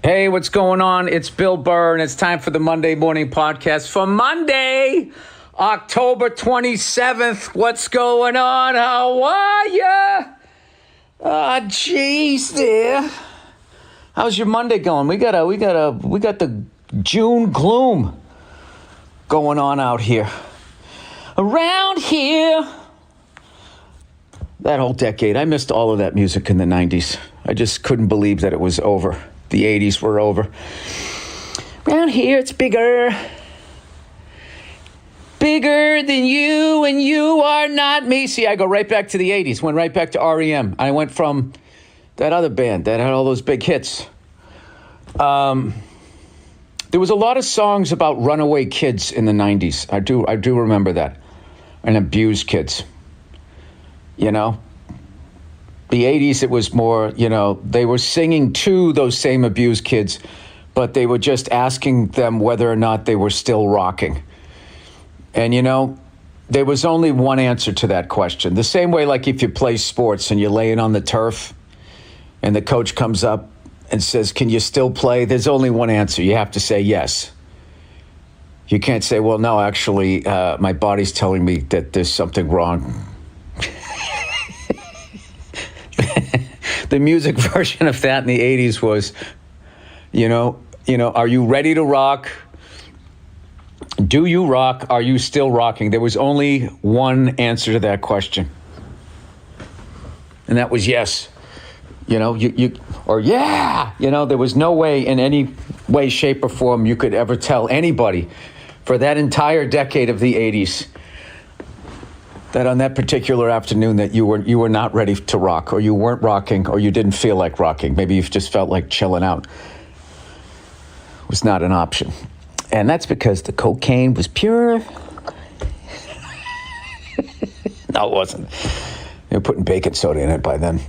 Hey, what's going on? It's Bill Burr, and it's time for the Monday Morning Podcast for Monday, October 27th. What's going on? How are ya? Jeez there. How's your Monday going? We got the June gloom going on out here. Around here. That whole decade, I missed all of that music in the 90s. I just couldn't believe that it was over. The 80s were over. Around here, it's bigger. Bigger than you, and you are not me. See, I go right back to the 80s. Went right back to REM. I went from that other band that had all those big hits. There was a lot of songs about runaway kids in the 90s. I do remember that. And abused kids. You know? The 80s, it was more, they were singing to those same abused kids, but they were just asking them whether or not they were still rocking. And, there was only one answer to that question. The same way, like if you play sports and you're laying on the turf and the coach comes up and says, can you still play? There's only one answer. You have to say yes. You can't say, well, no, actually, my body's telling me that there's something wrong. The music version of that in the 80s was, are you ready to rock? Do you rock? Are you still rocking? There was only one answer to that question. And that was yes. Or yeah. There was no way in any way, shape, or form you could ever tell anybody for that entire decade of the 80s that on that particular afternoon that you were not ready to rock, or you weren't rocking, or you didn't feel like rocking. Maybe you just felt like chilling out. It was not an option. And that's because the cocaine was pure. No, it wasn't. They were putting baking soda in it by then.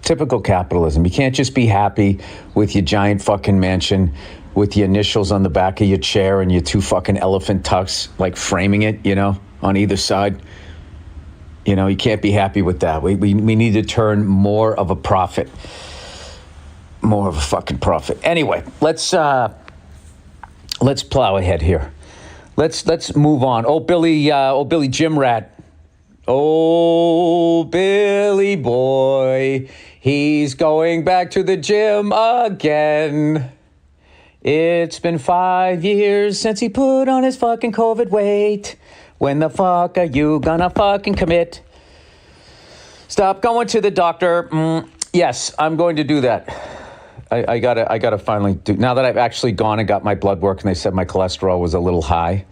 Typical capitalism. You can't just be happy with your giant fucking mansion with the initials on the back of your chair and your two fucking elephant tucks, like framing it, on either side. You can't be happy with that. We need to turn more of a profit. More of a fucking profit. Anyway, let's plow ahead here. Let's move on. Oh, Billy Gym Rat. Oh, Billy boy. He's going back to the gym again. It's been 5 years since he put on his fucking COVID weight. When the fuck are you gonna fucking commit? Stop going to the doctor. Yes, I'm going to do that. I gotta finally do. Now that I've actually gone and got my blood work, and they said my cholesterol was a little high,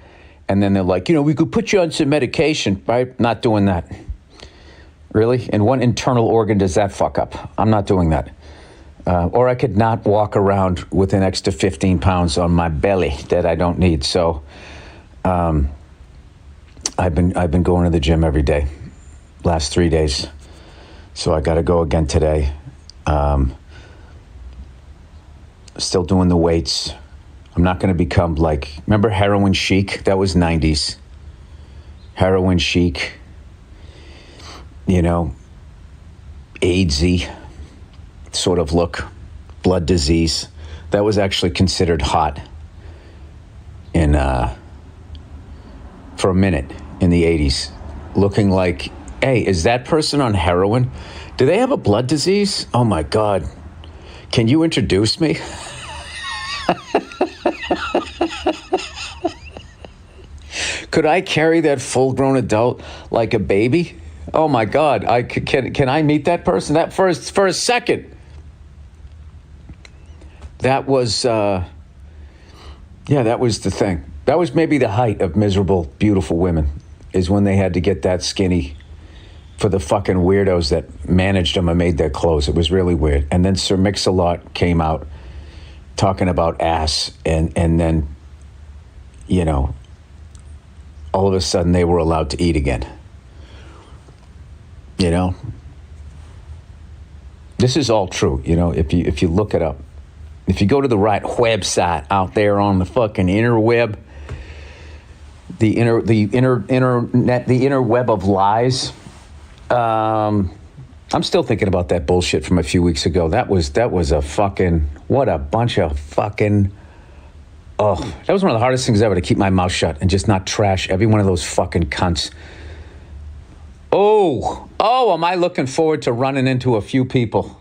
and then they're like, we could put you on some medication, right? Not doing that. Really? And what internal organ does that fuck up? I'm not doing that. Or I could not walk around with an extra 15 pounds on my belly that I don't need. So I've been going to the gym every day, last 3 days. So I got to go again today. Still doing the weights. I'm not going to become remember Heroine Chic? That was 90s. Heroine Chic. AIDSy sort of look, blood disease. That was actually considered hot for a minute in the 80s. Looking like, hey, is that person on heroin? Do they have a blood disease? Oh my God. Can you introduce me? Could I carry that full-grown adult like a baby? Oh my God. Can I meet that person? That for a second. That was, that was the thing. That was maybe the height of miserable, beautiful women, is when they had to get that skinny for the fucking weirdos that managed them and made their clothes. It was really weird. And then Sir Mix-a-Lot came out talking about ass, and then, all of a sudden they were allowed to eat again. This is all true, if you look it up. If you go to the right website out there on the fucking interweb, the internet, the inner web of lies, I'm still thinking about that bullshit from a few weeks ago. That was a fucking, what a bunch of fucking, oh, that was one of the hardest things ever, to keep my mouth shut and just not trash every one of those fucking cunts. Oh, am I looking forward to running into a few people.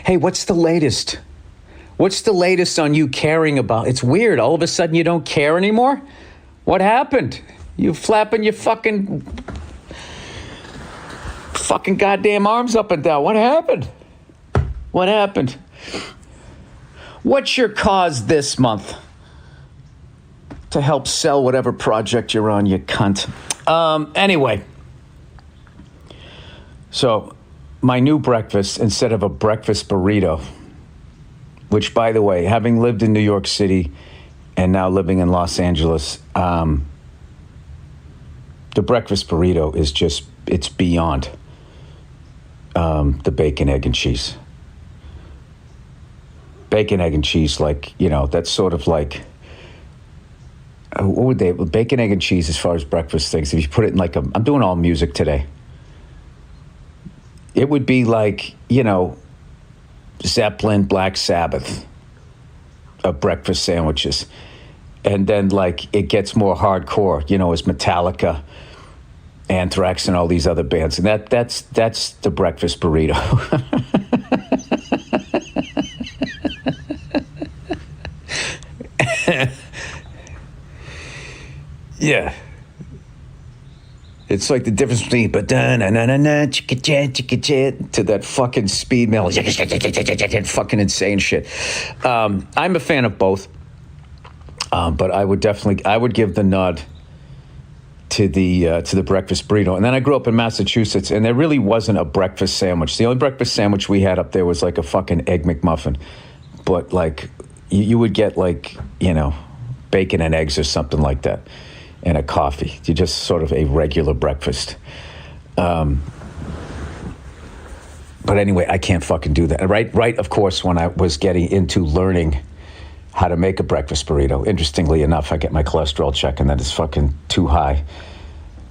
Hey, what's the latest? What's the latest on you caring about? It's weird. All of a sudden you don't care anymore? What happened? You flapping your fucking goddamn arms up and down. What happened? What happened? What's your cause this month to help sell whatever project you're on, you cunt? Anyway, so my new breakfast, instead of a breakfast burrito, which, by the way, having lived in New York City and now living in Los Angeles, the breakfast burrito is just, it's beyond the bacon, egg, and cheese. Bacon, egg, and cheese, like, you know, that's sort of like, what would they, bacon, egg, and cheese as far as breakfast things, if you put it in like a, I'm doing all music today. It would be like, you know, Zeppelin, Black Sabbath of breakfast sandwiches. And then, like, it gets more hardcore, you know, as Metallica, Anthrax, and all these other bands. And that's the breakfast burrito. Yeah. It's like the difference between to that fucking speed metal, fucking insane shit. I'm a fan of both, but I would give the nod to the breakfast burrito. And then I grew up in Massachusetts, and there really wasn't a breakfast sandwich. The only breakfast sandwich we had up there was like a fucking Egg McMuffin, but like you would get like, you know, bacon and eggs or something like that, and a coffee. You just sort of a regular breakfast. But anyway, I can't fucking do that. Right, of course, when I was getting into learning how to make a breakfast burrito, interestingly enough, I get my cholesterol check and that is fucking too high.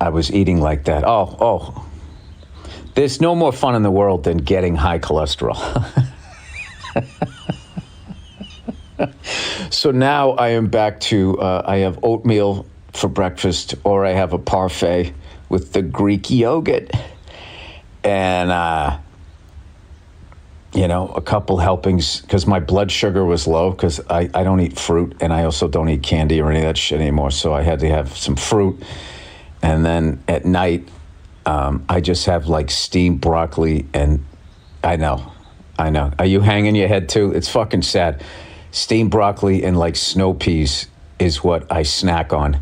I was eating like that. Oh. There's no more fun in the world than getting high cholesterol. So now I am back to, I have oatmeal for breakfast, or I have a parfait with the Greek yogurt and, you know, a couple helpings, because my blood sugar was low, because I don't eat fruit, and I also don't eat candy or any of that shit anymore, so I had to have some fruit. And then at night, I just have like steamed broccoli, and I know. Are you hanging your head too? It's fucking sad. Steamed broccoli and like snow peas is what I snack on.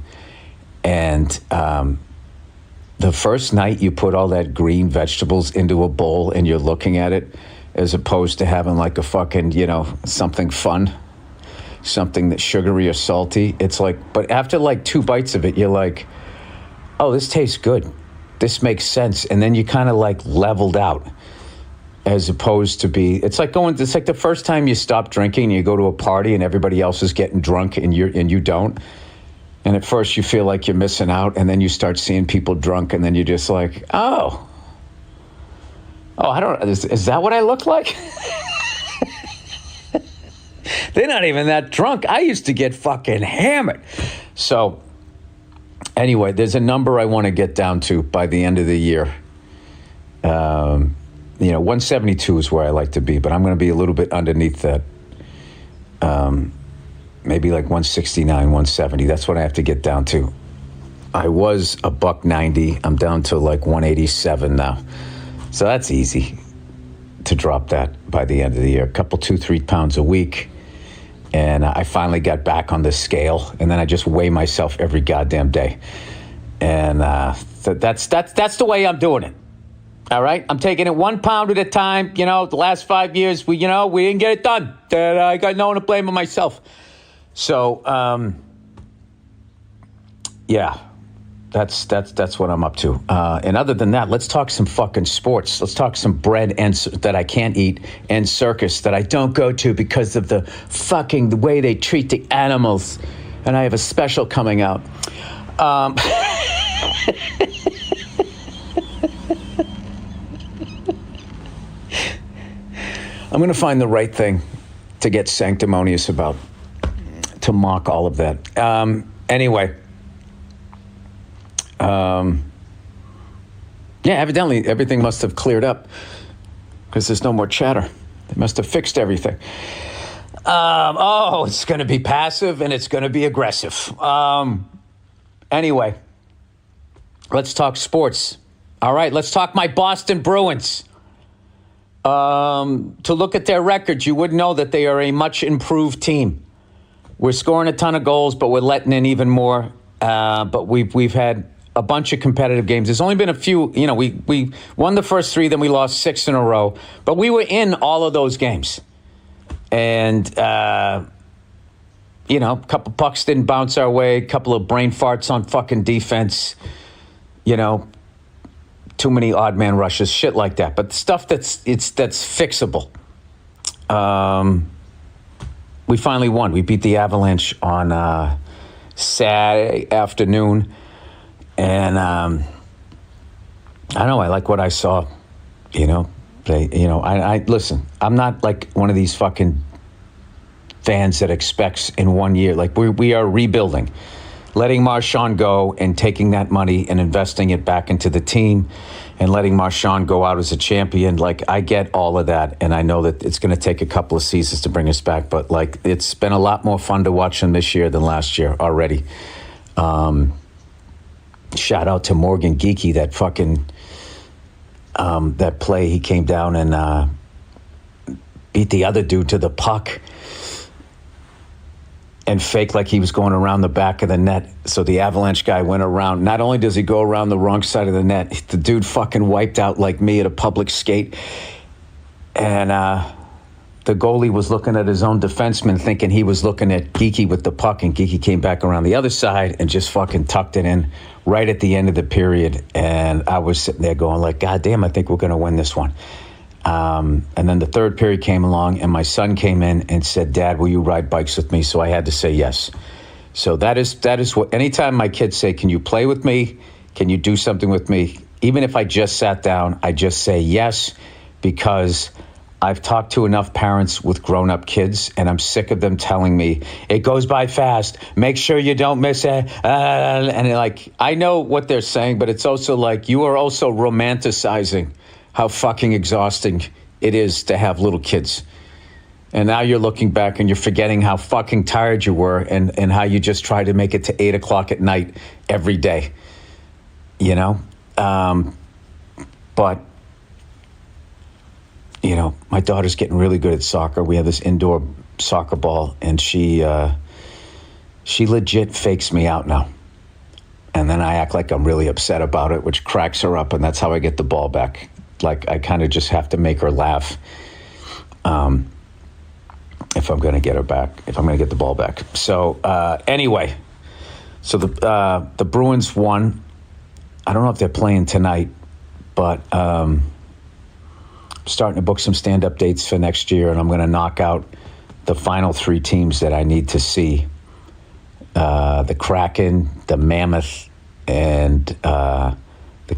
And the first night you put all that green vegetables into a bowl and you're looking at it, as opposed to having like a fucking, you know, something fun, something that's sugary or salty. It's like, but after like 2 bites of it, you're like, oh, this tastes good. This makes sense. And then you kind of like leveled out, as opposed to it's like the first time you stop drinking and you go to a party and everybody else is getting drunk and you don't. And at first you feel like you're missing out, and then you start seeing people drunk, and then you're just like, oh, I don't, is that what I look like? They're not even that drunk. I used to get fucking hammered. So anyway, there's a number I want to get down to by the end of the year. You know, 172 is where I like to be, but I'm going to be a little bit underneath that. Maybe like 169, 170. That's what I have to get down to. I was a $190. I'm down to like 187 now. So that's easy to drop that by the end of the year. A couple, 2-3 pounds a week. And I finally got back on the scale. And then I just weigh myself every goddamn day. And that's the way I'm doing it. All right? I'm taking it 1 pound at a time. You know, the last 5 years, we didn't get it done. I got no one to blame but myself. So, yeah. That's what I'm up to. And other than that, let's talk some fucking sports. Let's talk some bread that I can't eat, and circus that I don't go to because of the way they treat the animals. And I have a special coming out. I'm going to find the right thing to get sanctimonious about, to mock all of that. Anyway. Yeah, evidently everything must have cleared up because there's no more chatter. They must have fixed everything. It's going to be passive and it's going to be aggressive. Anyway, let's talk sports. All right, let's talk my Boston Bruins. To look at their records, you would know that they are a much improved team. We're scoring a ton of goals, but we're letting in even more. But we've had a bunch of competitive games. There's only been a few, we won the first 3, then we lost 6 in a row. But we were in all of those games. And, a couple pucks didn't bounce our way, a couple of brain farts on fucking defense, too many odd man rushes, shit like that. But stuff that's fixable. We finally won. We beat the Avalanche on Saturday afternoon. And I don't know, I like what I saw. I listen, I'm not like one of these fucking fans that expects in 1 year. Like we are rebuilding, letting Marchand go and taking that money and investing it back into the team and letting Marchand go out as a champion. Like, I get all of that, and I know that it's going to take a couple of seasons to bring us back, but like, it's been a lot more fun to watch him this year than last year already. Shout out to Morgan Geeky, that fucking that play. He came down and beat the other dude to the puck and faked like he was going around the back of the net. So the Avalanche guy went around. Not only does he go around the wrong side of the net, the dude fucking wiped out like me at a public skate. And the goalie was looking at his own defenseman, thinking he was looking at Geeky with the puck, and Geeky came back around the other side and just fucking tucked it in right at the end of the period. And I was sitting there going like, God damn, I think we're going to win this one. And then the third period came along, and my son came in and said, Dad, will you ride bikes with me? So I had to say yes. So that is what, anytime my kids say, can you play with me? Can you do something with me? Even if I just sat down, I just say yes, because I've talked to enough parents with grown-up kids, and I'm sick of them telling me, it goes by fast, make sure you don't miss it. And like, I know what they're saying, but it's also like, you are also romanticizing how fucking exhausting it is to have little kids. And now you're looking back and you're forgetting how fucking tired you were and how you just tried to make it to 8 o'clock at night every day, But, my daughter's getting really good at soccer. We have this indoor soccer ball, and she legit fakes me out now. And then I act like I'm really upset about it, which cracks her up, and that's how I get the ball back. Like, I kind of just have to make her laugh if I'm going to get her back, if I'm going to get the ball back. So anyway, so the Bruins won. I don't know if they're playing tonight, but starting to book some stand-up dates for next year, and I'm going to knock out the final 3 teams that I need to see. The Kraken, the Mammoth, and the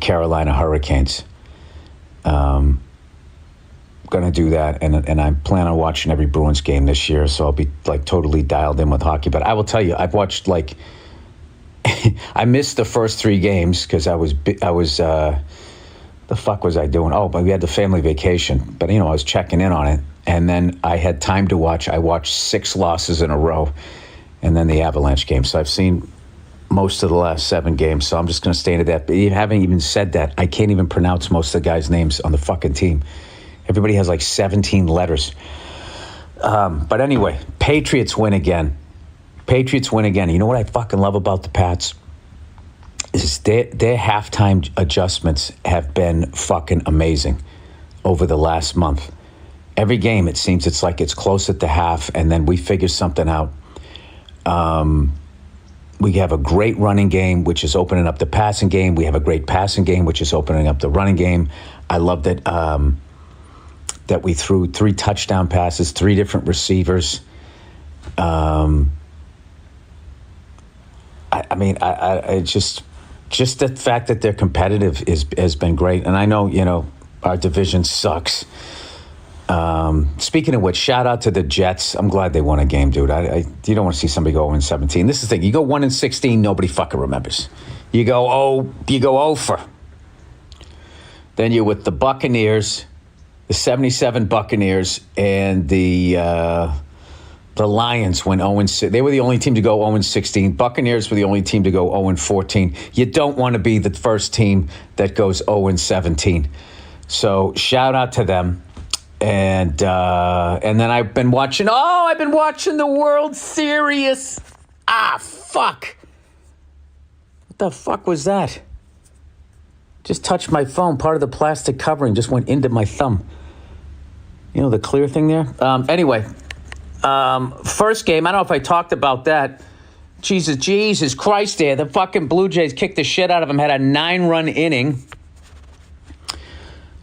Carolina Hurricanes. Going to do that, and I plan on watching every Bruins game this year, so I'll be like totally dialed in with hockey. But I will tell you, I've watched like I missed the first 3 games because I was the fuck was I doing? Oh, but we had the family vacation, but I was checking in on it, and then I had time to watch. I watched 6 losses in a row, and then the Avalanche game. So I've seen most of the last 7 games, so I'm just going to stay into that. But having even said that, I can't even pronounce most of the guys' names on the fucking team. Everybody has like 17 letters. But anyway, Patriots win again. You know what I fucking love about the Pats? Is their halftime adjustments have been fucking amazing over the last month. Every game, it seems it's like it's close at the half, and then we figure something out. We have a great running game, which is opening up the passing game. We have a great passing game, which is opening up the running game. I love that that we threw 3 touchdown passes, 3 different receivers. I just just the fact that they're competitive has been great. And I know, our division sucks. Speaking of which, shout out to the Jets. I'm glad they won a game, dude. You don't want to see somebody go 0-17. This is the thing. You go 1-16, nobody fucking remembers. You go 0 for. Then you're with the Buccaneers, the 77 Buccaneers, and the Lions went 0-6. They were the only team to go 0-16. Buccaneers were the only team to go 0-14. You don't want to be the first team that goes 0-17. So shout out to them. And then I've been watching the World Series. Fuck. What the fuck was that? Just touched my phone. Part of the plastic covering just went into my thumb. You know, the clear thing there? Anyway, first game, I don't know if I talked about that. Jesus Christ there. The fucking Blue Jays kicked the shit out of them, had a 9-run inning.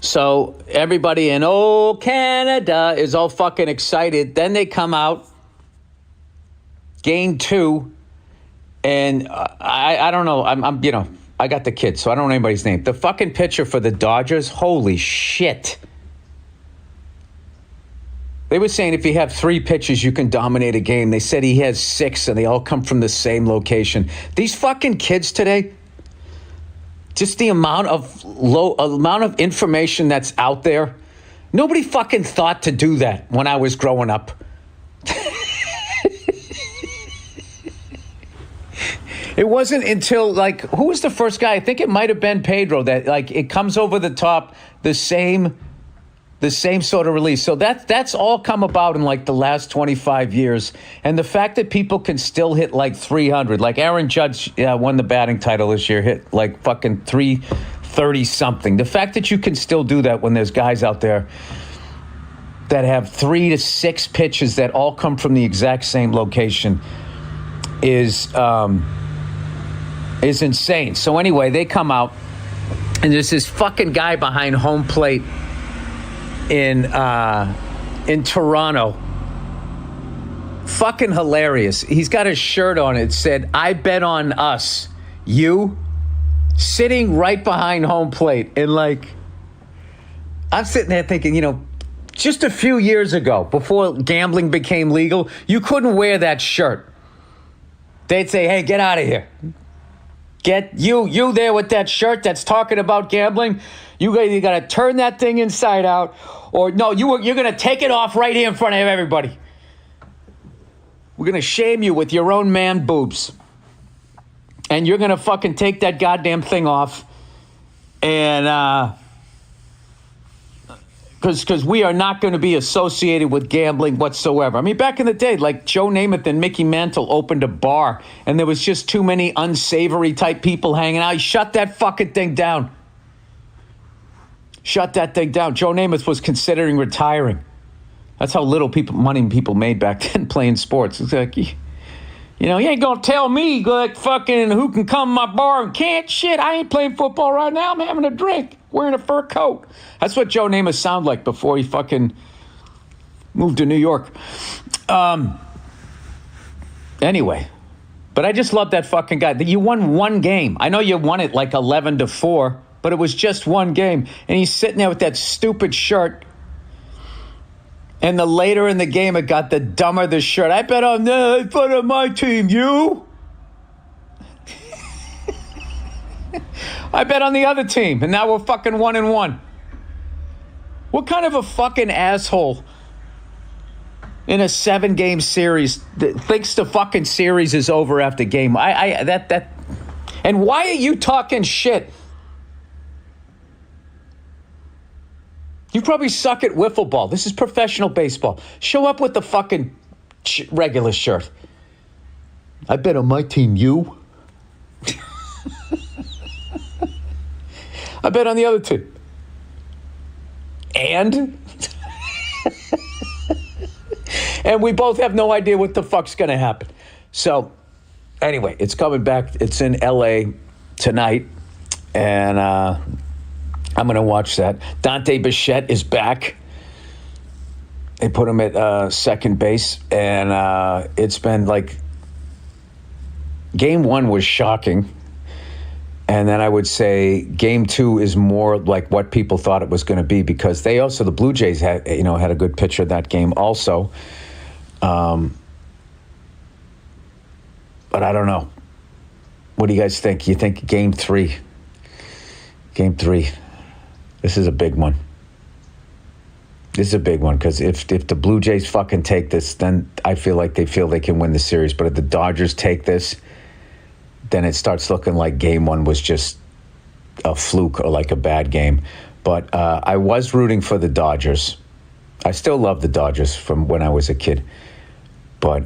So everybody in Canada is all fucking excited. Then they come out, game 2, and I don't know. I got the kids, so I don't know anybody's name. The fucking pitcher for the Dodgers, holy shit. They were saying if you have 3 pitches, you can dominate a game. They said he has 6, and they all come from the same location. These fucking kids today, just the amount of information that's out there. Nobody fucking thought to do that when I was growing up. It wasn't until, who was the first guy? I think it might have been Pedro that, it comes over the top, the same sort of release. So that's all come about in, the last 25 years. And the fact that people can still hit, 300. Aaron Judge won the batting title this year, hit, fucking 330-something. The fact that you can still do that when there's guys out there that have 3 to 6 pitches that all come from the exact same location is insane. So anyway, they come out, and there's this fucking guy behind home plate in Toronto. Fucking hilarious. He's got his shirt on. It said, "I bet on us." You sitting right behind home plate, and I'm sitting there thinking, just a few years ago, before gambling became legal, you couldn't wear that shirt. They'd say, "Hey, get out of here. Get you there with that shirt that's talking about gambling. You got to turn that thing inside out, or no, you're going to take it off right here in front of everybody. We're going to shame you with your own man boobs, and you're going to fucking take that goddamn thing off, and because we are not going to be associated with gambling whatsoever." I mean, back in the day, Joe Namath and Mickey Mantle opened a bar, and there was just too many unsavory type people hanging out. He shut that fucking thing down. Shut that thing down. Joe Namath was considering retiring. That's how little money people made back then playing sports. It's you ain't going to tell me fucking who can come to my bar and can't. Shit, I ain't playing football right now. I'm having a drink, wearing a fur coat. That's what Joe Namath sounded like before he fucking moved to New York. Anyway, but I just love that fucking guy. You won one game. I know you won it 11-4, but it was just one game. And he's sitting there with that stupid shirt. And the later in the game, it got the dumber the shirt. I bet on my team. You? I bet on the other team, and now we're fucking 1-1. What kind of a fucking asshole in a 7-game series that thinks the fucking series is over after game? And why are you talking shit? You probably suck at wiffle ball. This is professional baseball. Show up with the fucking regular shirt. I bet on my team, you. I bet on the other team. And? And we both have no idea what the fuck's going to happen. So, anyway, it's coming back. It's in L.A. tonight. And I'm going to watch that. Dante Bichette is back. They put him at second base. And it's been game 1 was shocking. And then I would say game 2 is more like what people thought it was going to be, because the Blue Jays had a good pitcher that game also. But I don't know. What do you guys think? You think game 3? Game 3. This is a big one. This is a big one, because if the Blue Jays fucking take this, then I feel like they can win the series. But if the Dodgers take this, then it starts looking like game 1 was just a fluke or like a bad game. But I was rooting for the Dodgers. I still love the Dodgers from when I was a kid. But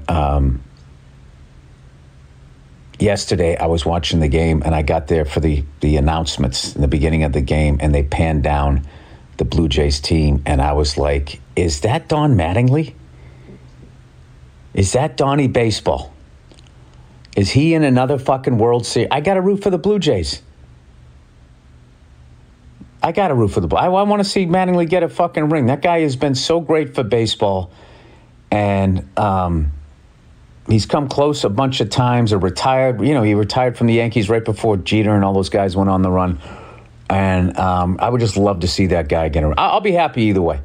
yesterday I was watching the game, and I got there for the announcements in the beginning of the game, and they panned down the Blue Jays team, and I was like, is that Don Mattingly? Is that Donnie Baseball? Is he in another fucking World Series? I got to root for the Blue Jays. I want to see Mattingly get a fucking ring. That guy has been so great for baseball, and he's come close a bunch of times. He retired from the Yankees right before Jeter and all those guys went on the run. And I would just love to see that guy get around. I'll be happy either way.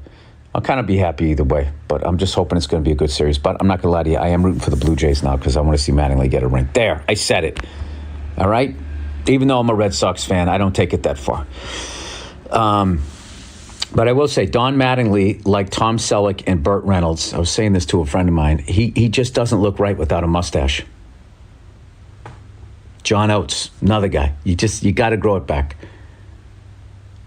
I'll kind of be happy either way. But I'm just hoping it's going to be a good series. But I'm not going to lie to you. I am rooting for the Blue Jays now, because I want to see Mattingly get a ring. There, I said it. All right? Even though I'm a Red Sox fan, I don't take it that far. But I will say, Don Mattingly, like Tom Selleck and Burt Reynolds, I was saying this to a friend of mine, he just doesn't look right without a mustache. John Oates, another guy. You got to grow it back.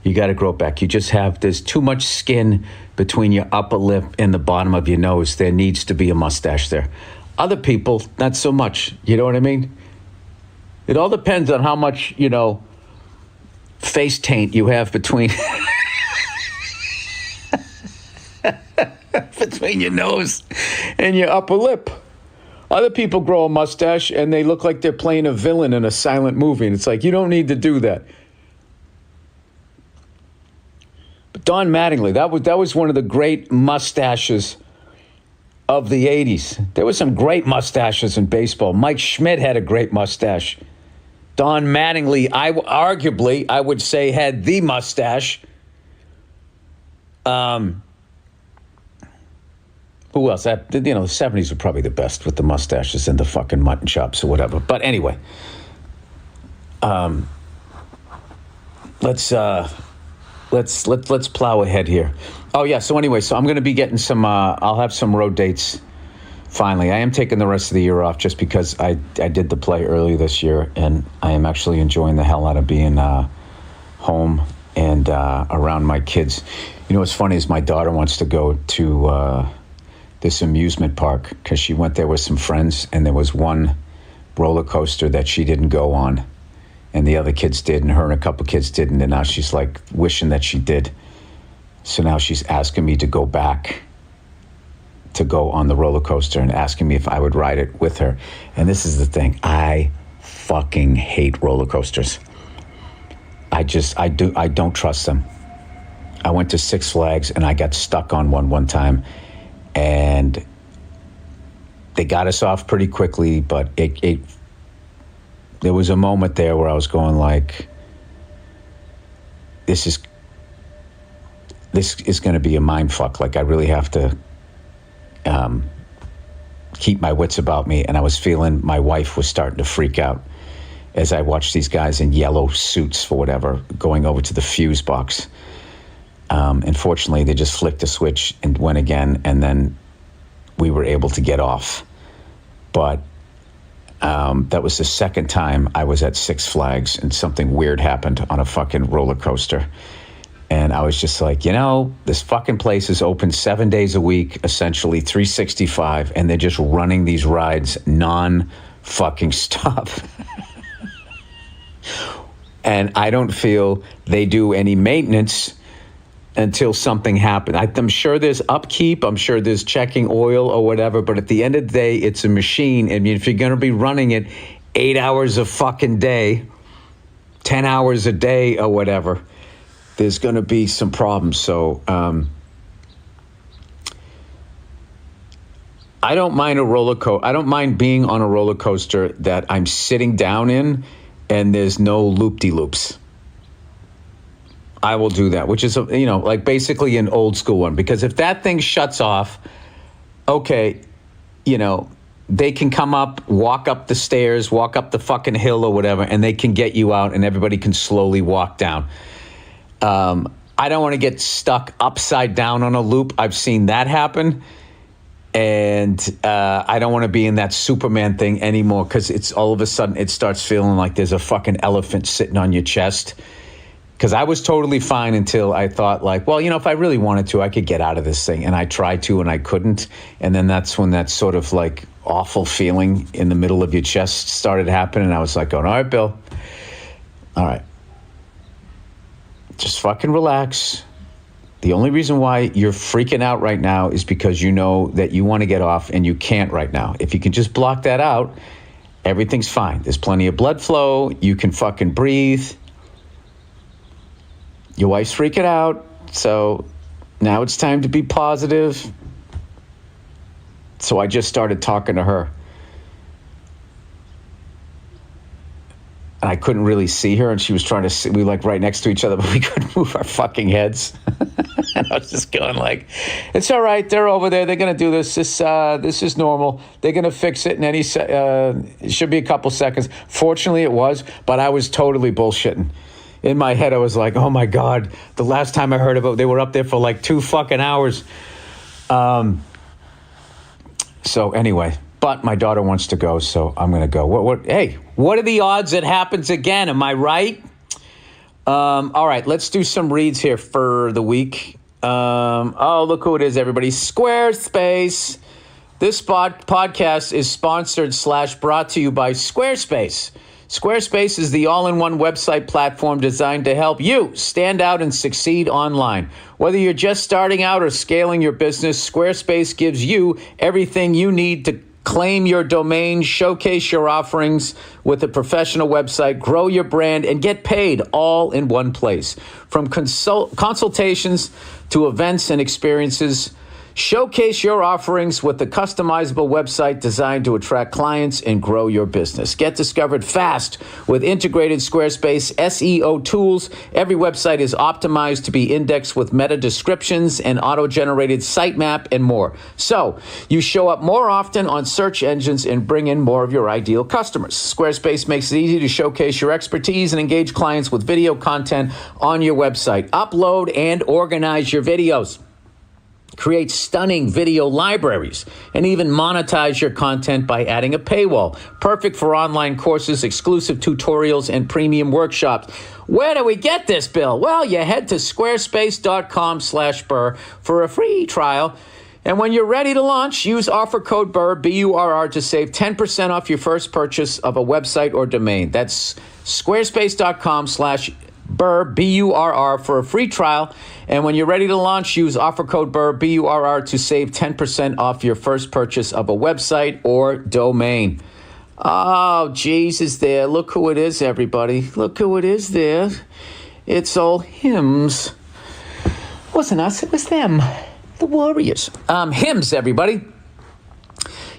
You got to grow it back. There's too much skin between your upper lip and the bottom of your nose. There needs to be a mustache there. Other people, not so much. You know what I mean? It all depends on how much, face taint you have between between your nose and your upper lip. Other people grow a mustache and they look like they're playing a villain in a silent movie. And it's like, you don't need to do that. But Don Mattingly, that was one of the great mustaches of the 80s. There were some great mustaches in baseball. Mike Schmidt had a great mustache. Don Mattingly, I would say, had the mustache. Who else? The 70s were probably the best with the mustaches and the fucking mutton chops or whatever. But anyway, let's plow ahead here. Oh yeah. So anyway, I'm going to be getting some. I'll have some road dates. Finally, I am taking the rest of the year off just because I did the play early this year, and I am actually enjoying the hell out of being home and around my kids. What's funny is my daughter wants to go to this amusement park because she went there with some friends, and there was one roller coaster that she didn't go on, and the other kids did, and her and a couple kids didn't, and now she's like wishing that she did. So now she's asking me to go back to go on the roller coaster and asking me if I would ride it with her. And this is the thing. I fucking hate roller coasters. I don't trust them. I went to Six Flags and I got stuck on one time, and they got us off pretty quickly, but there was a moment there where I was going like, this is going to be a mind fuck. Like, I really have to keep my wits about me. And I was feeling my wife was starting to freak out as I watched these guys in yellow suits for whatever going over to the fuse box. Unfortunately, they just flicked a switch and went again, and then we were able to get off. But that was the second time I was at Six Flags and something weird happened on a fucking roller coaster. And I was just like, this fucking place is open 7 days a week, essentially 365, and they're just running these rides non-fucking stop. And I don't feel they do any maintenance until something happens. I'm sure there's upkeep. I'm sure there's checking oil or whatever. But at the end of the day, it's a machine. I mean, if you're going to be running it 8 hours a fucking day, 10 hours a day or whatever, there's going to be some problems. So I don't mind I don't mind being on a roller coaster that I'm sitting down in and there's no loop-de-loops. I will do that, which is, like basically an old school one. Because if that thing shuts off, okay, they can come up, walk up the stairs, walk up the fucking hill or whatever, and they can get you out and everybody can slowly walk down. I don't want to get stuck upside down on a loop. I've seen that happen. And I don't want to be in that Superman thing anymore because it's all of a sudden it starts feeling like there's a fucking elephant sitting on your chest. Because I was totally fine until I thought like, well, if I really wanted to, I could get out of this thing. And I tried to and I couldn't. And then that's when that sort of like awful feeling in the middle of your chest started happening. I was like going, all right, Bill. All right. Just fucking relax. The only reason why you're freaking out right now is because you know that you want to get off and you can't right now. If you can just block that out, everything's fine. There's plenty of blood flow. You can fucking breathe. Your wife's freaking out. So now it's time to be positive. So I just started talking to her. And I couldn't really see her, and she was trying to see. We were like right next to each other, but we couldn't move our fucking heads. And I was just going like, "It's all right. They're over there. They're gonna do this. This is normal. They're gonna fix it in any. It should be a couple seconds. Fortunately, it was, but I was totally bullshitting. In my head, I was like, "Oh my god!" The last time I heard about, they were up there for like 2 fucking hours. So anyway. But my daughter wants to go, so I'm going to go. Hey, what are the odds it happens again? Am I right? All right, let's do some reads here for the week. Look who it is, everybody. Squarespace. This podcast is sponsored / brought to you by Squarespace. Squarespace is the all-in-one website platform designed to help you stand out and succeed online. Whether you're just starting out or scaling your business, Squarespace gives you everything you need to claim your domain, showcase your offerings with a professional website, grow your brand, and get paid all in one place. From consultations to events and experiences, showcase your offerings with a customizable website designed to attract clients and grow your business. Get discovered fast with integrated Squarespace SEO tools. Every website is optimized to be indexed with meta descriptions and auto-generated sitemap and more. So you show up more often on search engines and bring in more of your ideal customers. Squarespace makes it easy to showcase your expertise and engage clients with video content on your website. Upload and organize your videos. Create stunning video libraries and even monetize your content by adding a paywall. Perfect for online courses, exclusive tutorials, and premium workshops. Where do we get this, Bill? Well, you head to squarespace.com/Burr for a free trial. And when you're ready to launch, use offer code Burr, B-U-R-R, to save 10% off your first purchase of a website or domain. That's squarespace.com/Burr, B-U-R-R, for a free trial. And when you're ready to launch, use offer code Burr, B-U-R-R, to save 10% off your first purchase of a website or domain. Oh, Jesus there. Look who it is, everybody. Look who it is there. It's all Hims. It wasn't us, it was them. The Warriors. Hims, everybody.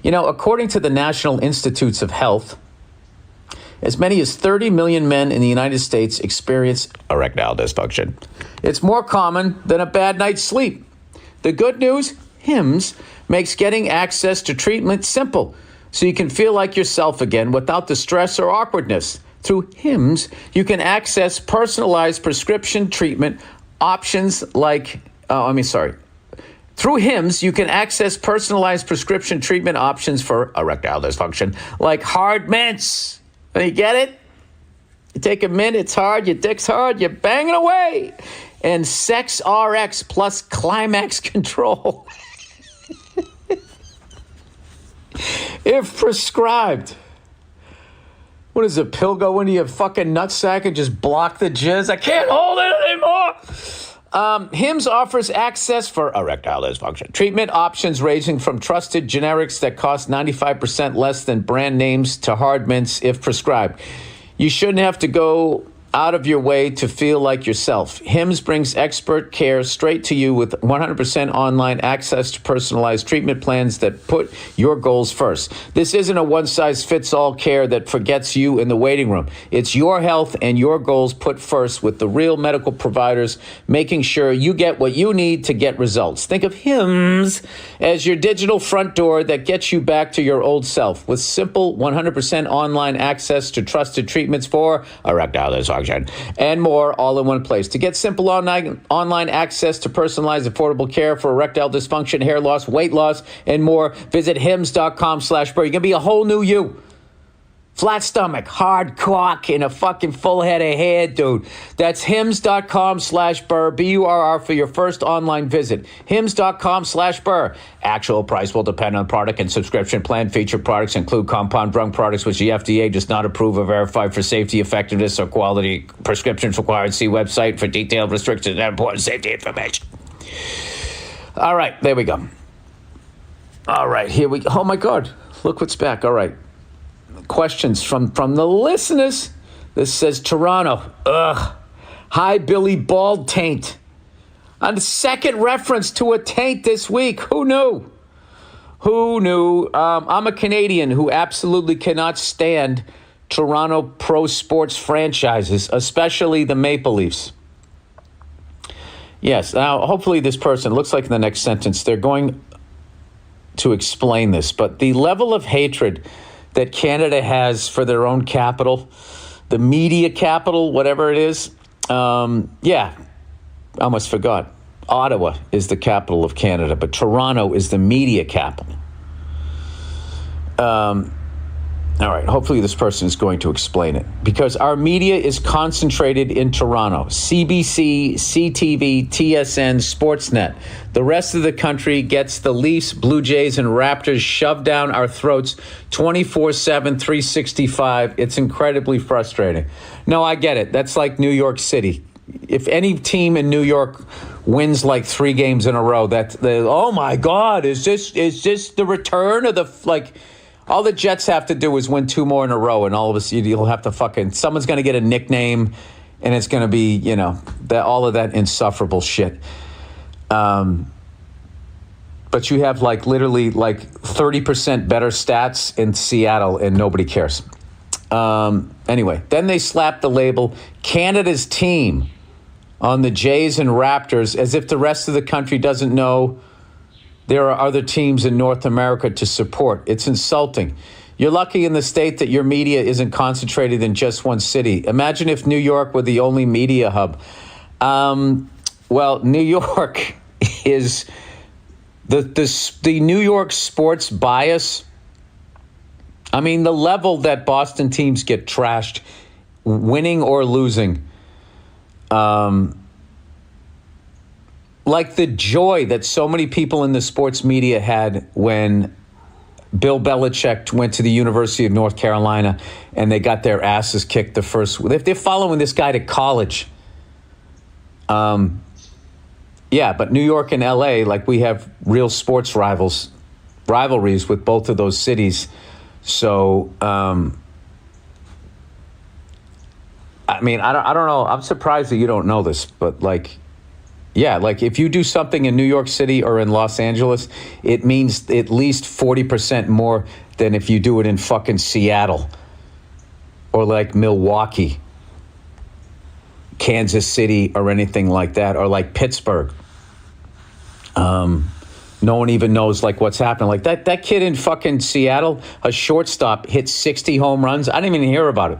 According to the National Institutes of Health, as many as 30 million men in the United States experience erectile dysfunction. It's more common than a bad night's sleep. The good news, Hims makes getting access to treatment simple, so you can feel like yourself again without the stress or awkwardness. Through Hims, you can access personalized prescription treatment options Through Hims, you can access personalized prescription treatment options for erectile dysfunction, like hard mints. You get it? You take a mint, it's hard, your dick's hard, you're banging away. And Sex RX plus Climax Control. If prescribed. What does a pill go into your fucking nutsack and just block the jizz? I can't hold it anymore. Hims offers access for erectile dysfunction treatment options ranging from trusted generics that cost 95% less than brand names to hard mints if prescribed. You shouldn't have to go out of your way to feel like yourself. Hims brings expert care straight to you with 100% online access to personalized treatment plans that put your goals first. This isn't a one-size-fits-all care that forgets you in the waiting room. It's your health and your goals put first with the real medical providers, making sure you get what you need to get results. Think of Hims as your digital front door that gets you back to your old self with simple 100% online access to trusted treatments for erectile dysfunction and more, all in one place. To get simple online access to personalized, affordable care for erectile dysfunction, hair loss, weight loss, and more, visit hims.com/Burr. You're going to be a whole new you. Flat stomach, hard cock, and a fucking full head of hair, dude. That's hims.com/Burr, B-U-R-R, for your first online visit. Hims.com/Burr. Actual price will depend on product and subscription plan. Featured products include compound drug products, which the FDA does not approve or verify for safety, effectiveness, or quality. Prescriptions required. See website for detailed restrictions and important safety information. All right, there we go. All right, here we go. Oh, my God. Look what's back. All right. Questions from the listeners. This says Toronto. Ugh. Hi, Billy Bald Taint. On the second reference to a taint this week. Who knew? Who knew? I'm a Canadian who absolutely cannot stand Toronto pro sports franchises, especially the Maple Leafs. Yes. Now, hopefully this person, looks like in the next sentence, they're going to explain this, but the level of hatred that Canada has for their own capital, the media capital, whatever it is. I almost forgot. Ottawa is the capital of Canada, but Toronto is the media capital. All right, hopefully this person is going to explain it. Because our media is concentrated in Toronto. CBC, CTV, TSN, Sportsnet. The rest of the country gets the Leafs, Blue Jays, and Raptors shoved down our throats 24/7, 365. It's incredibly frustrating. No, I get it. That's like New York City. If any team in New York wins like 3 games in a row, oh my God, is this the return of the, like... All the Jets have to do is win 2 more in a row, and all of a sudden you'll have to someone's going to get a nickname, and it's going to be, all of that insufferable shit. But you have literally 30% better stats in Seattle, and nobody cares. Anyway, then they slapped the label Canada's team on the Jays and Raptors as if the rest of the country doesn't know there are other teams in North America to support. It's insulting. You're lucky in the state that your media isn't concentrated in just one city. Imagine if New York were the only media hub. Well, New York is the New York sports bias. I mean, the level that Boston teams get trashed, winning or losing. Like the joy that so many people in the sports media had when Bill Belichick went to the University of North Carolina and they got their asses kicked the first. They're following this guy to college. But New York and LA, we have real sports rivalries with both of those cities. So, I mean, I don't know. I'm surprised that you don't know this, but if you do something in New York City or in Los Angeles, it means at least 40% more than if you do it in fucking Seattle or Milwaukee, Kansas City, or anything like that, or Pittsburgh. No one even knows what's happening. That kid in fucking Seattle, a shortstop, hit 60 home runs. I didn't even hear about it.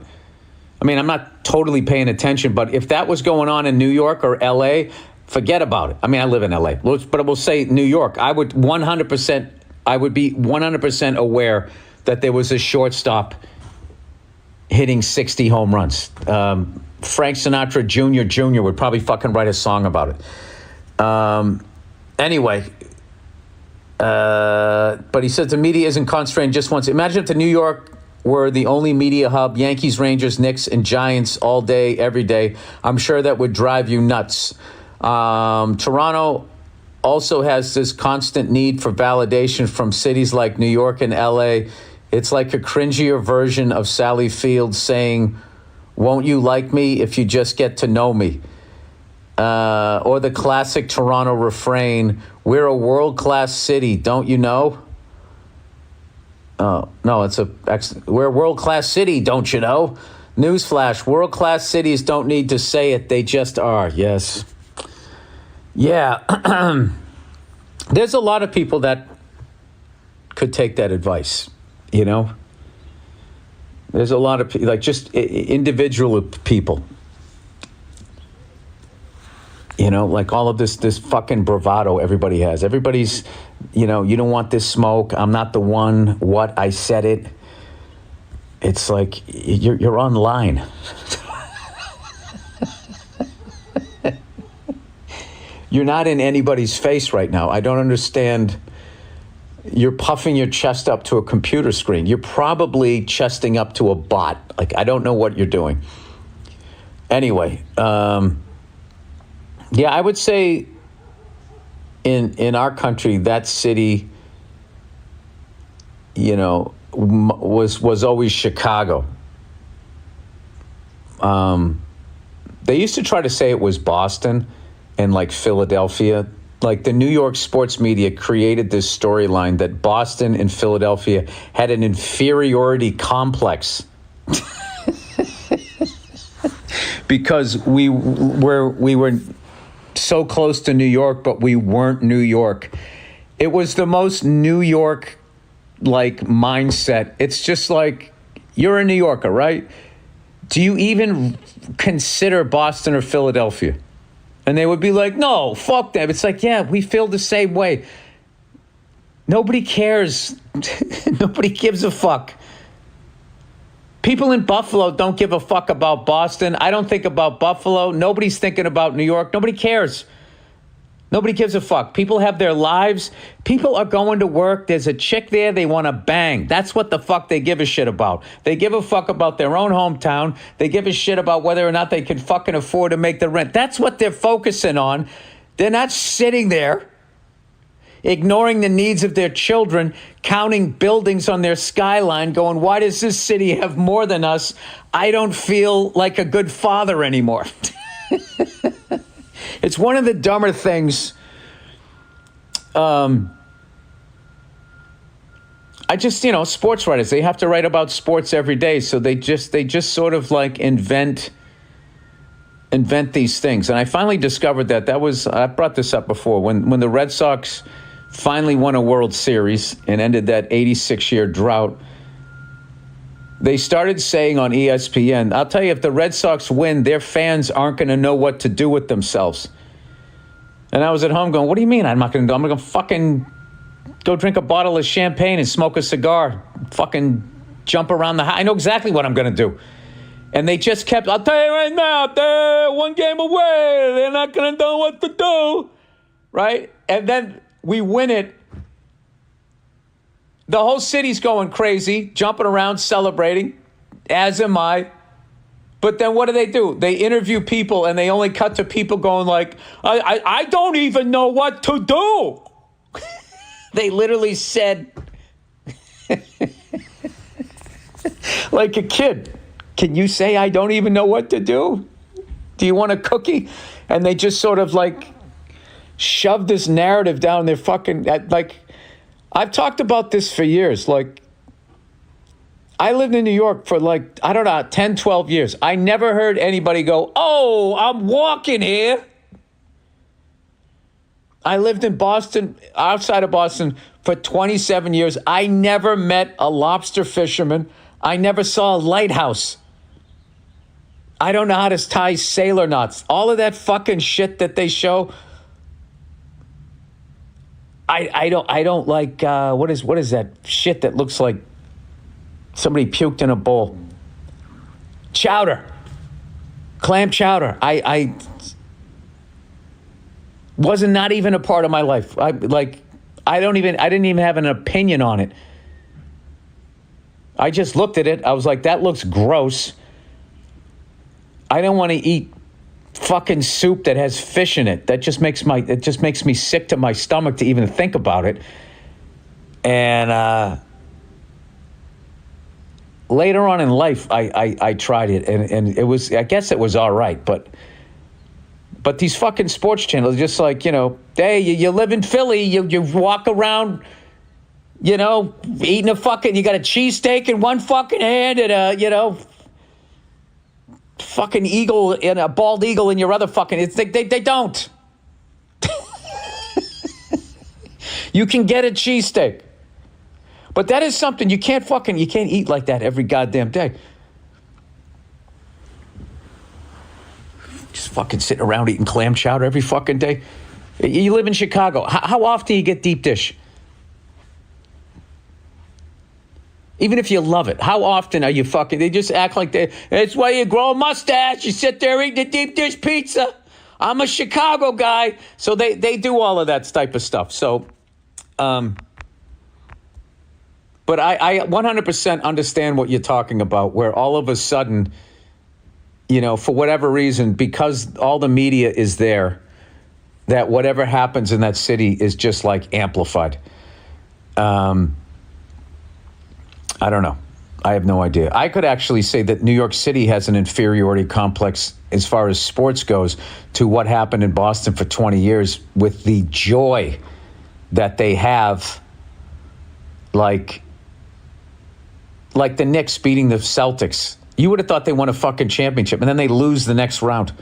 I mean, I'm not totally paying attention, but if that was going on in New York or LA, forget about it. I mean, I live in LA, but I will say New York. I would be 100% aware that there was a shortstop hitting 60 home runs. Frank Sinatra Jr. would probably fucking write a song about it. Anyway, but he says the media isn't concentrated just once. Imagine if the New York were the only media hub, Yankees, Rangers, Knicks, and Giants all day, every day. I'm sure that would drive you nuts. Toronto also has this constant need for validation from cities like New York and LA. It's like a cringier version of Sally Field saying, Won't you like me if you just get to know me? Or the classic Toronto refrain, we're a world-class city, don't you know? Oh, no, we're a world-class city, don't you know? Newsflash, world-class cities don't need to say it, they just are, yes. Yeah, there's a lot of people that could take that advice, you know? There's a lot of, like, just individual people. You know, like all of this fucking bravado everybody has. Everybody's, you know, you don't want this smoke. I'm not the one. What? I said it. It's like you're online. You're not in anybody's face right now. I don't understand. You're puffing your chest up to a computer screen. You're probably chesting up to a bot. Like, I don't know what you're doing. Anyway, yeah, I would say in our country, that city, you know, was always Chicago. They used to try to say it was Boston and like Philadelphia. Like the New York sports media created this storyline that Boston and Philadelphia had an inferiority complex. Because we were so close to New York, but we weren't New York. It was the most New York like mindset. It's just like, you're a New Yorker, right? Do you even consider Boston or Philadelphia? And they would be like, no, fuck them. It's like, yeah, we feel the same way. Nobody cares. Nobody gives a fuck. People in Buffalo don't give a fuck about Boston. I don't think about Buffalo. Nobody's thinking about New York. Nobody cares. Nobody gives a fuck. People have their lives. People are going to work. There's a chick there they want to bang. That's what the fuck they give a shit about. They give a fuck about their own hometown. They give a shit about whether or not they can fucking afford to make the rent. That's what they're focusing on. They're not sitting there ignoring the needs of their children, counting buildings on their skyline, going, why does this city have more than us? I don't feel like a good father anymore. It's one of the dumber things. I just, you know, sports writers, they have to write about sports every day. So they just sort of like invent these things. And I finally discovered I brought this up before, when the Red Sox finally won a World Series and ended that 86-year drought, they started saying on ESPN, I'll tell you, if the Red Sox win, their fans aren't going to know what to do with themselves. And I was at home going, what do you mean I'm not going to do? I'm going to fucking go drink a bottle of champagne and smoke a cigar, fucking jump around the house. I know exactly what I'm going to do. And they just kept, I'll tell you right now, they're one game away. They're not going to know what to do. Right? And then we win it. The whole city's going crazy, jumping around, celebrating, as am I. But then what do? They interview people, and they only cut to people going like, I don't even know what to do. They literally said, like a kid, can you say I don't even know what to do? Do you want a cookie? And they just sort of like shove this narrative down their fucking, like, I've talked about this for years. Like, I lived in New York for like, I don't know, 10, 12 years. I never heard anybody go, oh, I'm walking here. I lived in Boston, outside of Boston, for 27 years. I never met a lobster fisherman. I never saw a lighthouse. I don't know how to tie sailor knots. All of that fucking shit that they show. I don't like, what is that shit that looks like somebody puked in a bowl? Chowder. Clam chowder. I wasn't not even a part of my life. I didn't even have an opinion on it. I just looked at it. I was like, that looks gross. I don't want to eat fucking soup that has fish in it. It just makes me sick to my stomach to even think about it. And later on in life, I tried it, and it was, I guess it was all right, but these fucking sports channels, just like, hey, you live in Philly, you walk around, eating you got a cheesesteak in one fucking hand and fucking eagle and a bald eagle in your other fucking, they don't. You can get a cheesesteak. But that is something you can't eat like that every goddamn day. Just fucking sitting around eating clam chowder every fucking day. You live in Chicago. How often do you get deep dish? Even if you love it, how often are you they just act like it's why you grow a mustache. You sit there eating a deep dish pizza. I'm a Chicago guy. So they do all of that type of stuff. So, but I 100% understand what you're talking about, where all of a sudden, for whatever reason, because all the media is there, that whatever happens in that city is just like amplified. I don't know. I have no idea. I could actually say that New York City has an inferiority complex as far as sports goes to what happened in Boston for 20 years with the joy that they have, like the Knicks beating the Celtics. You would have thought they won a fucking championship, and then they lose the next round.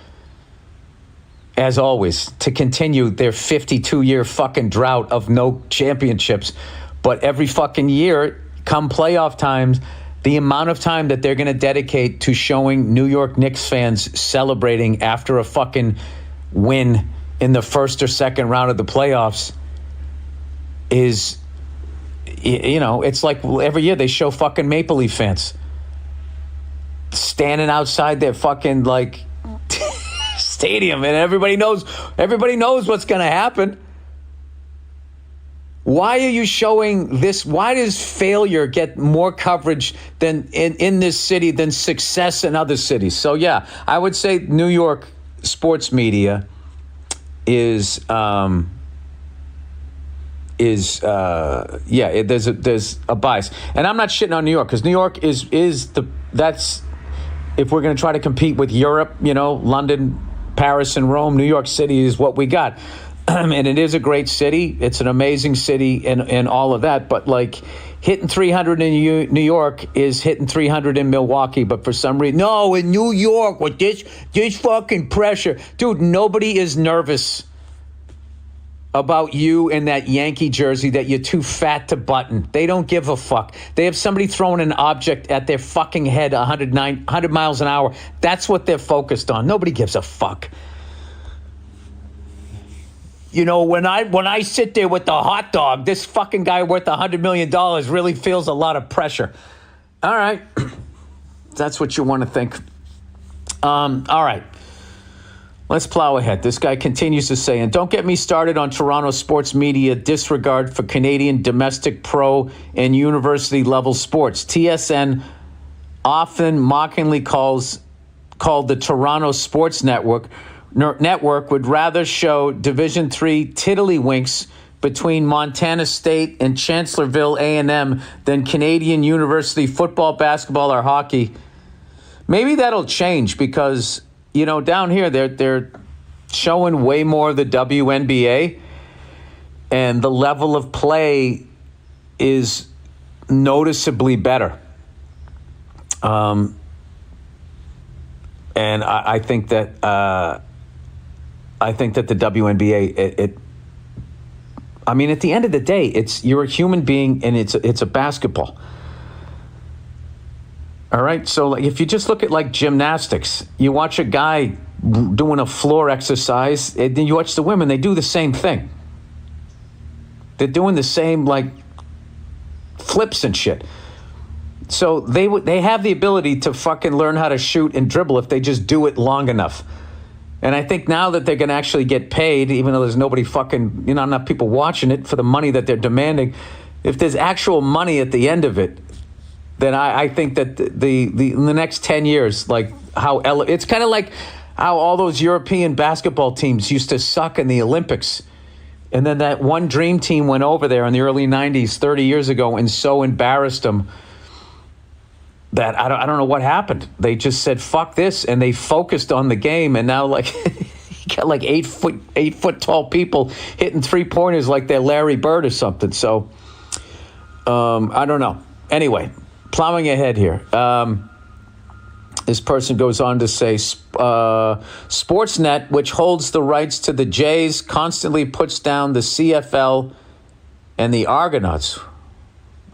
As always, to continue their 52-year fucking drought of no championships. But every fucking year, come playoff times, the amount of time that they're going to dedicate to showing New York Knicks fans celebrating after a fucking win in the first or second round of the playoffs is, it's like every year they show fucking Maple Leaf fans standing outside their fucking stadium, and everybody knows what's going to happen. Why are you showing this? Why does failure get more coverage than in this city than success in other cities? So yeah, I would say New York sports media is there's a bias, and I'm not shitting on New York, because New York that's if we're going to try to compete with Europe, London, Paris, and Rome, New York City is what we got. And it is a great city. It's an amazing city and all of that. But hitting 300 in New York is hitting 300 in Milwaukee. But for some reason, no, in New York with this fucking pressure. Dude, nobody is nervous about you in that Yankee jersey that you're too fat to button. They don't give a fuck. They have somebody throwing an object at their fucking head 100 miles an hour. That's what they're focused on. Nobody gives a fuck. When I sit there with the hot dog, this fucking guy worth $100 million really feels a lot of pressure. All right. That's what you want to think. All right. Let's plow ahead. This guy continues to say, and don't get me started on Toronto sports media disregard for Canadian domestic pro and university level sports. TSN, often mockingly called the Toronto Sports Network, would rather show Division III tiddlywinks between Montana State and Chancellorsville A&M than Canadian university football, basketball, or hockey. Maybe that'll change because, down here they're showing way more of the WNBA, and the level of play is noticeably better. And I think that the WNBA, at the end of the day, you're a human being, and it's a basketball. All right, so if you just look at gymnastics, you watch a guy doing a floor exercise, and then you watch the women, they do the same thing. They're doing the same flips and shit. So they have the ability to fucking learn how to shoot and dribble if they just do it long enough. And I think now that they're going to actually get paid, even though there's nobody fucking, enough people watching it for the money that they're demanding, if there's actual money at the end of it, then I think that in the next 10 years, it's kind of like how all those European basketball teams used to suck in the Olympics. And then that one dream team went over there in the early 90s, 30 years ago, and so embarrassed them that I don't know what happened. They just said fuck this, and they focused on the game, and now like you got like 8 foot tall people hitting 3-pointers like they're Larry Bird or something. So I don't know. Anyway, plowing ahead here. This person goes on to say, Sportsnet, which holds the rights to the Jays, constantly puts down the CFL and the Argonauts,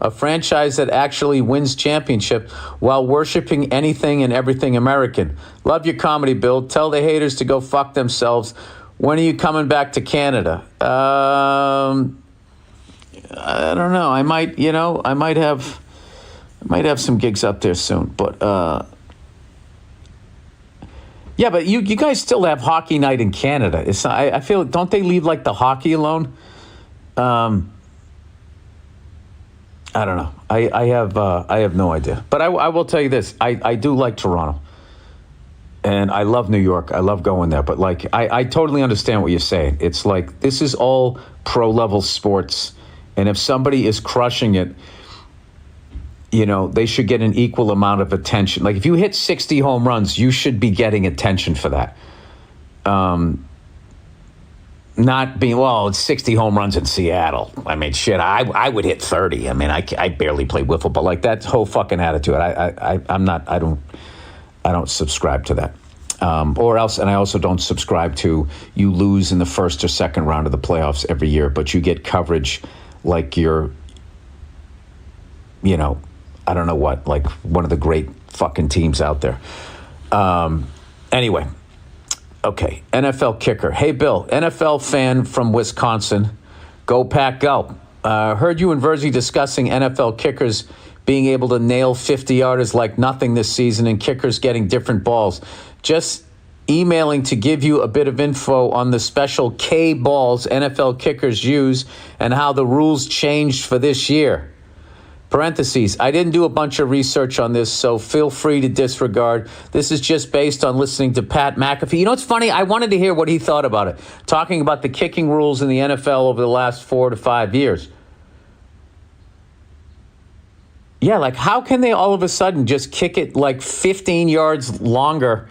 a franchise that actually wins championship while worshiping anything and everything American. Love your comedy, Bill. Tell the haters to go fuck themselves. When are you coming back to Canada? I don't know. I might have some gigs up there soon, but yeah, but you guys still have hockey night in Canada. I feel, don't they leave like the hockey alone? I don't know. I have no idea. But I will tell you this. I do like Toronto. And I love New York. I love going there. But like I totally understand what you're saying. It's like this is all pro level sports. And if somebody is crushing it, they should get an equal amount of attention. Like if you hit 60 home runs, you should be getting attention for that. Not being, well, it's 60 home runs in Seattle. I mean, shit, I would hit 30. I mean, I barely play wiffle, but like that whole fucking attitude, I don't subscribe to that. Or else, and I also don't subscribe to you lose in the first or second round of the playoffs every year, but you get coverage like you're, I don't know what, like one of the great fucking teams out there. Anyway, okay, NFL kicker. Hey, Bill, NFL fan from Wisconsin. Go Pack, go. Heard you and Verzi discussing NFL kickers being able to nail 50-yarders like nothing this season and kickers getting different balls. Just emailing to give you a bit of info on the special K balls NFL kickers use and how the rules changed for this year. Parentheses, I didn't do a bunch of research on this, so feel free to disregard. This is just based on listening to Pat McAfee. You know what's funny? I wanted to hear what he thought about it, talking about the kicking rules in the NFL over the last 4 to 5 years. Yeah, like how can they all of a sudden just kick it like 15 yards longer,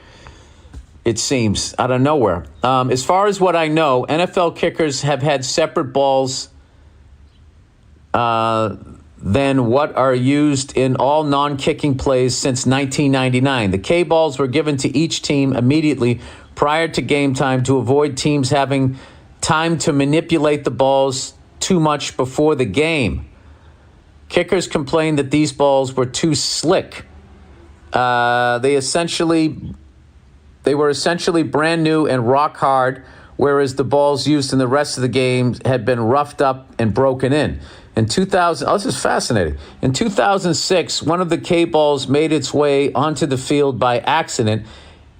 it seems, out of nowhere? As far as what I know, NFL kickers have had separate balls than what are used in all non-kicking plays since 1999. The K-balls were given to each team immediately prior to game time to avoid teams having time to manipulate the balls too much before the game. Kickers complained that these balls were too slick. They were essentially brand new and rock hard, whereas the balls used in the rest of the game had been roughed up and broken in. In 2000, this is fascinating. In 2006, one of the K-balls made its way onto the field by accident,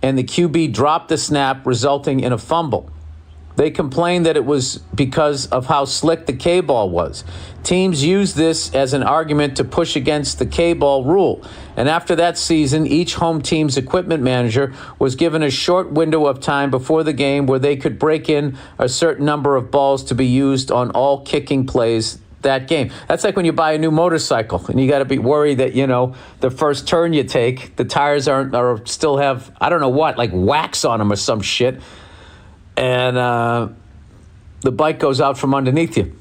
and the QB dropped the snap, resulting in a fumble. They complained that it was because of how slick the K-ball was. Teams used this as an argument to push against the K-ball rule. And after that season, each home team's equipment manager was given a short window of time before the game where they could break in a certain number of balls to be used on all kicking plays that game. That's like when you buy a new motorcycle and you got to be worried that, the first turn you take, the tires still have, I don't know what, like wax on them or some shit. And the bike goes out from underneath you.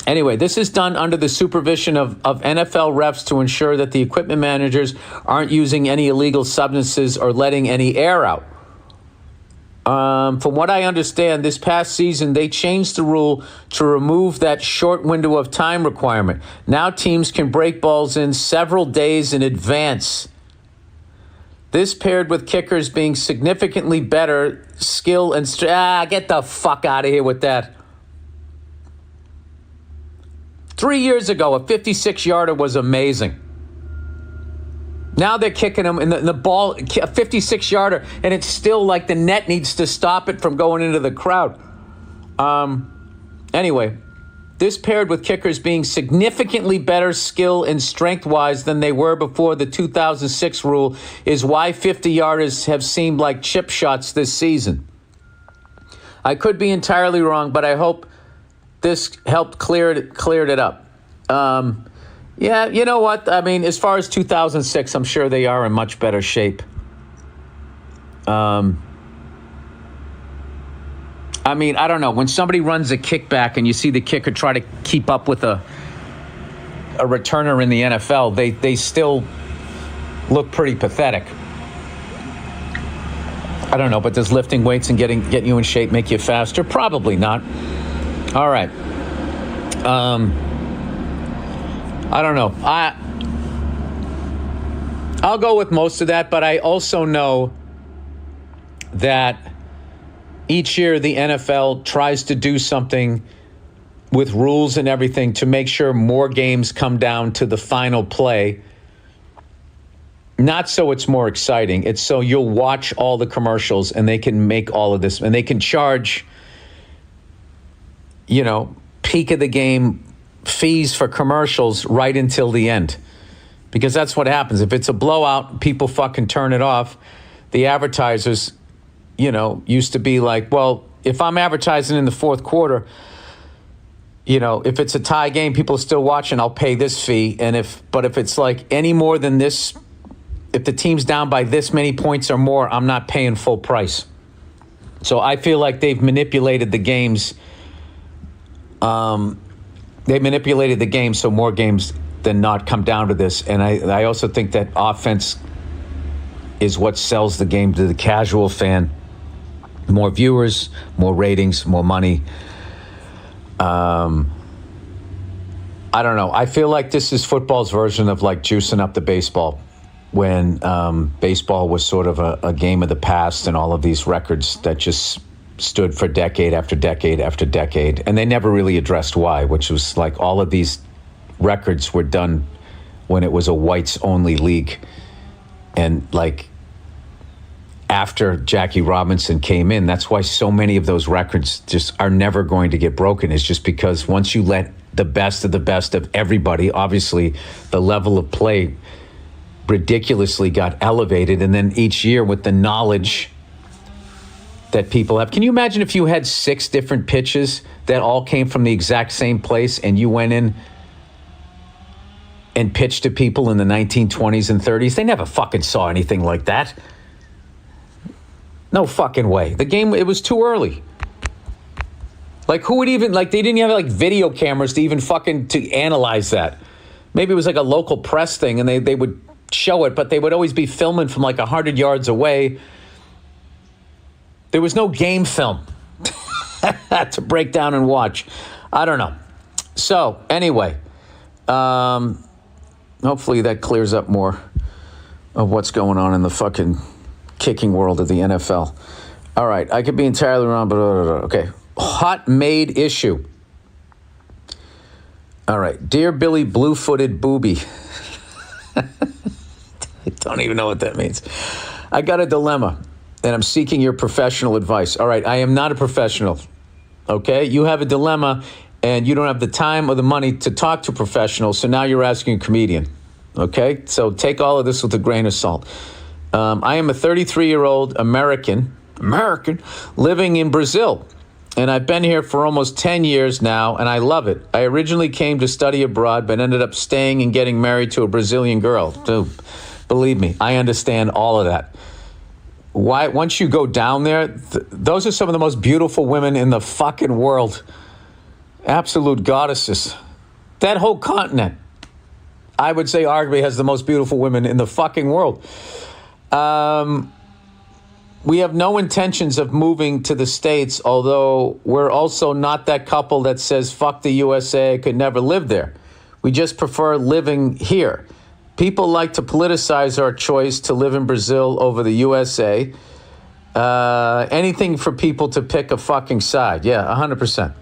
Anyway, this is done under the supervision of NFL refs to ensure that the equipment managers aren't using any illegal substances or letting any air out. From what I understand, this past season, they changed the rule to remove that short window of time requirement. Now teams can break balls in several days in advance. This paired with kickers being significantly better skill and get the fuck out of here with that. 3 years ago, a 56-yarder was amazing. Now they're kicking them in the ball, a 56-yarder, and it's still like the net needs to stop it from going into the crowd. Anyway, this paired with kickers being significantly better skill and strength-wise than they were before the 2006 rule is why 50-yarders have seemed like chip shots this season. I could be entirely wrong, but I hope this helped cleared it up. Yeah, you know what? I mean, as far as 2006, I'm sure they are in much better shape. I mean, I don't know. When somebody runs a kickback and you see the kicker try to keep up with a returner in the NFL, they still look pretty pathetic. I don't know, but does lifting weights and getting you in shape make you faster? Probably not. All right. I don't know. I'll go with most of that, but I also know that each year the NFL tries to do something with rules and everything to make sure more games come down to the final play. Not so it's more exciting. It's so you'll watch all the commercials and they can make all of this and they can charge, peak of the game fees for commercials right until the end. Because that's what happens. If it's a blowout, people fucking turn it off. The advertisers, used to be like, well, if I'm advertising in the fourth quarter, if it's a tie game, people are still watching, I'll pay this fee. But if it's like any more than this, if the team's down by this many points or more, I'm not paying full price. So I feel like they've manipulated the games. They manipulated the game so more games than not come down to this. And I also think that offense is what sells the game to the casual fan. More viewers, more ratings, more money. I don't know. I feel like this is football's version of like juicing up the baseball when baseball was sort of a game of the past and all of these records that just stood for decade after decade after decade. And they never really addressed why, which was like all of these records were done when it was a whites-only league. And like after Jackie Robinson came in, that's why so many of those records just are never going to get broken. It's just because once you let the best of everybody, obviously the level of play ridiculously got elevated. And then each year with the knowledge that people have. Can you imagine if you had 6 different pitches that all came from the exact same place and you went in and pitched to people in the 1920s and 30s? They never fucking saw anything like that. No fucking way. The game, it was too early. Like who would even, like they didn't have like video cameras to even fucking to analyze that. Maybe it was like a local press thing and they would show it, but they would always be filming from like 100 yards away. There was no game film to break down and watch. I don't know. So anyway, hopefully that clears up more of what's going on in the fucking kicking world of the NFL. All right, I could be entirely wrong, but okay. Hot maid issue. All right, dear Billy Blue-Footed Booby. I don't even know what that means. I got a dilemma. And I'm seeking your professional advice. All right, I am not a professional, okay? You have a dilemma, and you don't have the time or the money to talk to a professional, so now you're asking a comedian, okay? So take all of this with a grain of salt. I am a 33-year-old American living in Brazil, and I've been here for almost 10 years now, and I love it. I originally came to study abroad, but ended up staying and getting married to a Brazilian girl. Dude, believe me, I understand all of that. Why? Once you go down there, those are some of the most beautiful women in the fucking world. Absolute goddesses. That whole continent, I would say, arguably has the most beautiful women in the fucking world. We have no intentions of moving to the States, although we're also not that couple that says, fuck the USA, I could never live there. We just prefer living here. People like to politicize our choice to live in Brazil over the USA. Anything for people to pick a fucking side. Yeah, 100%.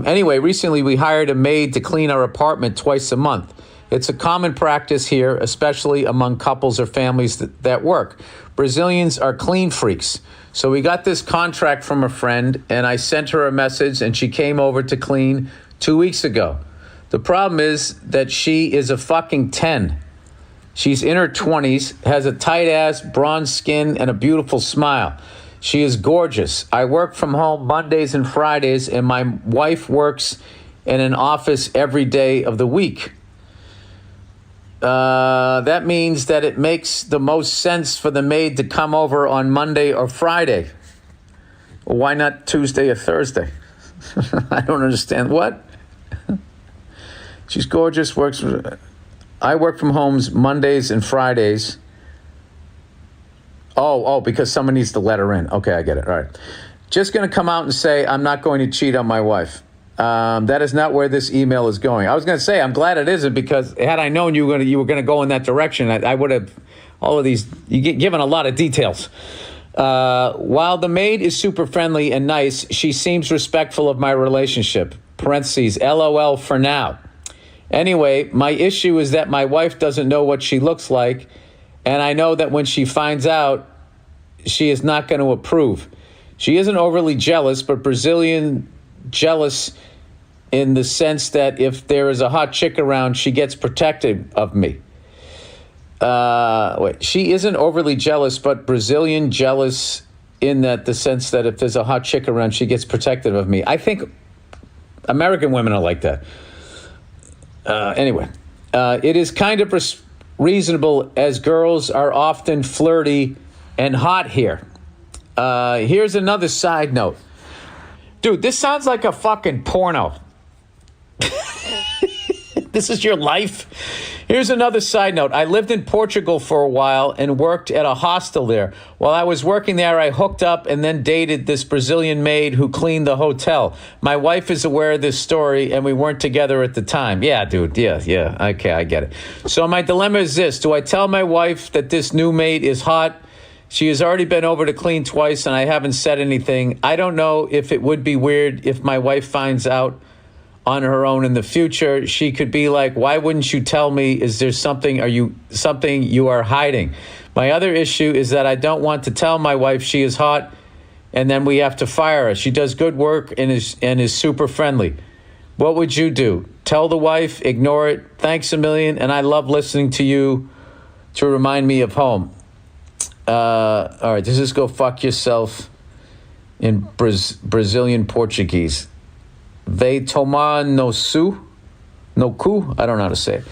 Anyway, recently we hired a maid to clean our apartment twice a month. It's a common practice here, especially among couples or families that work. Brazilians are clean freaks. So we got this contract from a friend, and I sent her a message, and she came over to clean 2 weeks ago. The problem is that she is a fucking 10. She's in her 20s, has a tight ass, bronze skin, and a beautiful smile. She is gorgeous. I work from home Mondays and Fridays, and my wife works in an office every day of the week. That means that it makes the most sense for the maid to come over on Monday or Friday. Well, why not Tuesday or Thursday? I don't understand. What? She's gorgeous. I work from homes Mondays and Fridays. Oh, because someone needs to let her in. Okay, I get it. All right. Just going to come out and say I'm not going to cheat on my wife. That is not where this email is going. I was going to say I'm glad it isn't, because had I known you were going to go in that direction, I would have all of these. You get given a lot of details. While the maid is super friendly and nice, she seems respectful of my relationship. Parentheses, LOL for now. Anyway, my issue is that my wife doesn't know what she looks like, and I know that when she finds out, she is not going to approve. She isn't overly jealous, but Brazilian jealous in the sense that if there is a hot chick around, she gets protective of me. She isn't overly jealous, but Brazilian jealous in that the sense that if there's a hot chick around, she gets protective of me. I think American women are like that. Anyway, it is kind of reasonable, as girls are often flirty and hot here. Here's another side note. Dude, this sounds like a fucking porno. This is your life? Here's another side note. I lived in Portugal for a while and worked at a hostel there. While I was working there, I hooked up and then dated this Brazilian maid who cleaned the hotel. My wife is aware of this story, and we weren't together at the time. Yeah, dude. Yeah. Okay, I get it. So my dilemma is this. Do I tell my wife that this new maid is hot? She has already been over to clean twice, and I haven't said anything. I don't know if it would be weird if my wife finds out on her own in the future. She could be like, why wouldn't you tell me? Is there something you are hiding? My other issue is that I don't want to tell my wife she is hot and then we have to fire her. She does good work and is super friendly. What would you do? Tell the wife, ignore it. Thanks a million, and I love listening to you to remind me of home. All right, this is go fuck yourself in Brazilian Portuguese. Ve tomar no cu. I don't know how to say it.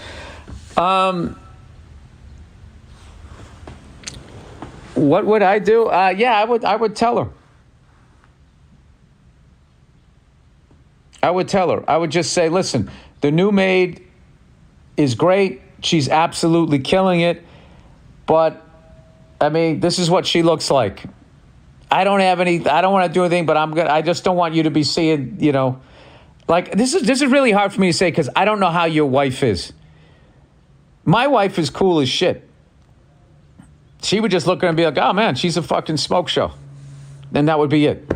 What would I do? I would tell her. I would tell her. I would just say, listen, the new maid is great. She's absolutely killing it. But, I mean, this is what she looks like. I don't want to do anything, but I just don't want you to be seeing, like, this is really hard for me to say because I don't know how your wife is. My wife is cool as shit. She would just look at her and be like, oh, man, she's a fucking smoke show. And that would be it.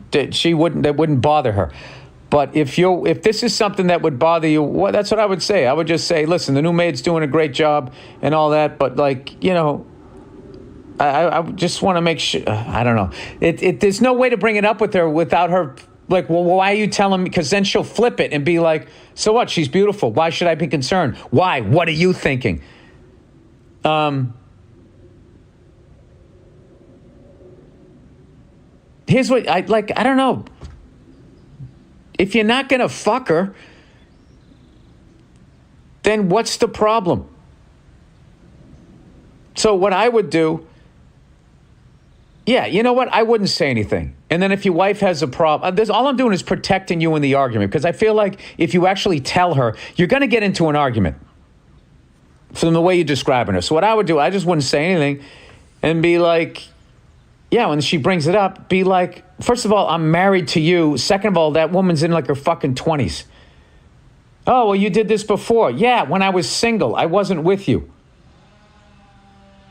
That wouldn't bother her. But if this is something that would bother you, well, that's what I would say. I would just say, listen, the new maid's doing a great job and all that. But, like, I just want to make sure. I don't know. There's no way to bring it up with her without her. Like, well, why are you telling me? Because then she'll flip it and be like, so what? She's beautiful. Why should I be concerned? Why? What are you thinking? Here's what I don't know. If you're not going to fuck her, then what's the problem? So what I would do, yeah, you know what? I wouldn't say anything. And then if your wife has a problem, all I'm doing is protecting you in the argument, because I feel like if you actually tell her, you're going to get into an argument from the way you're describing her. So what I would do, I just wouldn't say anything and be like, yeah, when she brings it up, be like, first of all, I'm married to you. Second of all, that woman's in like her fucking 20s. Oh, well, you did this before. Yeah, when I was single, I wasn't with you.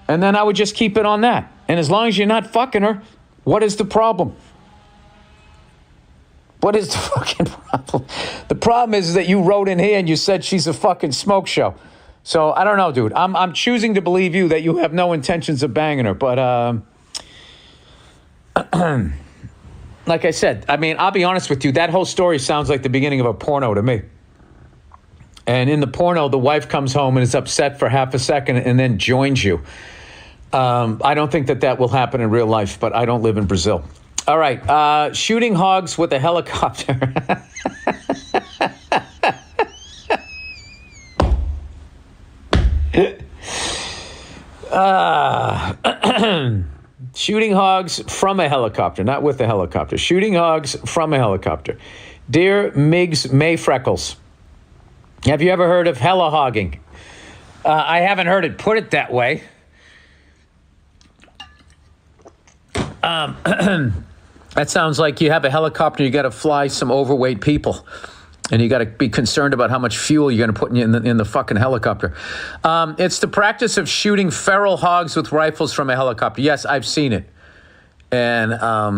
And then I would just keep it on that. And as long as you're not fucking her, what is the problem? What is the fucking problem? The problem is that you wrote in here and you said she's a fucking smoke show. So I don't know, dude. I'm choosing to believe you that you have no intentions of banging her. But like I said, I mean, I'll be honest with you. That whole story sounds like the beginning of a porno to me. And in the porno, the wife comes home and is upset for half a second and then joins you. I don't think that will happen in real life, but I don't live in Brazil. All right. Shooting hogs with a helicopter. Shooting hogs from a helicopter, not with a helicopter. Shooting hogs from a helicopter. Dear Migs May Freckles, have you ever heard of heli-hogging? I haven't heard it put it that way. That sounds like you have a helicopter, you got to fly some overweight people. And you got to be concerned about how much fuel you're going to put in the fucking helicopter. It's the practice of shooting feral hogs with rifles from a helicopter. Yes, I've seen it. And, I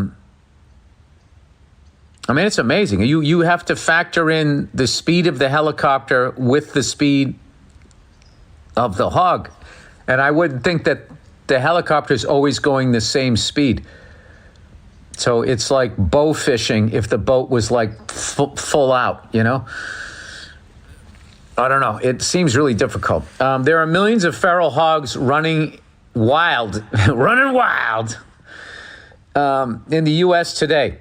mean, it's amazing. You have to factor in the speed of the helicopter with the speed of the hog. And I wouldn't think that the helicopter is always going the same speed. So it's like bow fishing if the boat was like full out, you know? I don't know. It seems really difficult. There are millions of feral hogs running wild, in the U.S. today.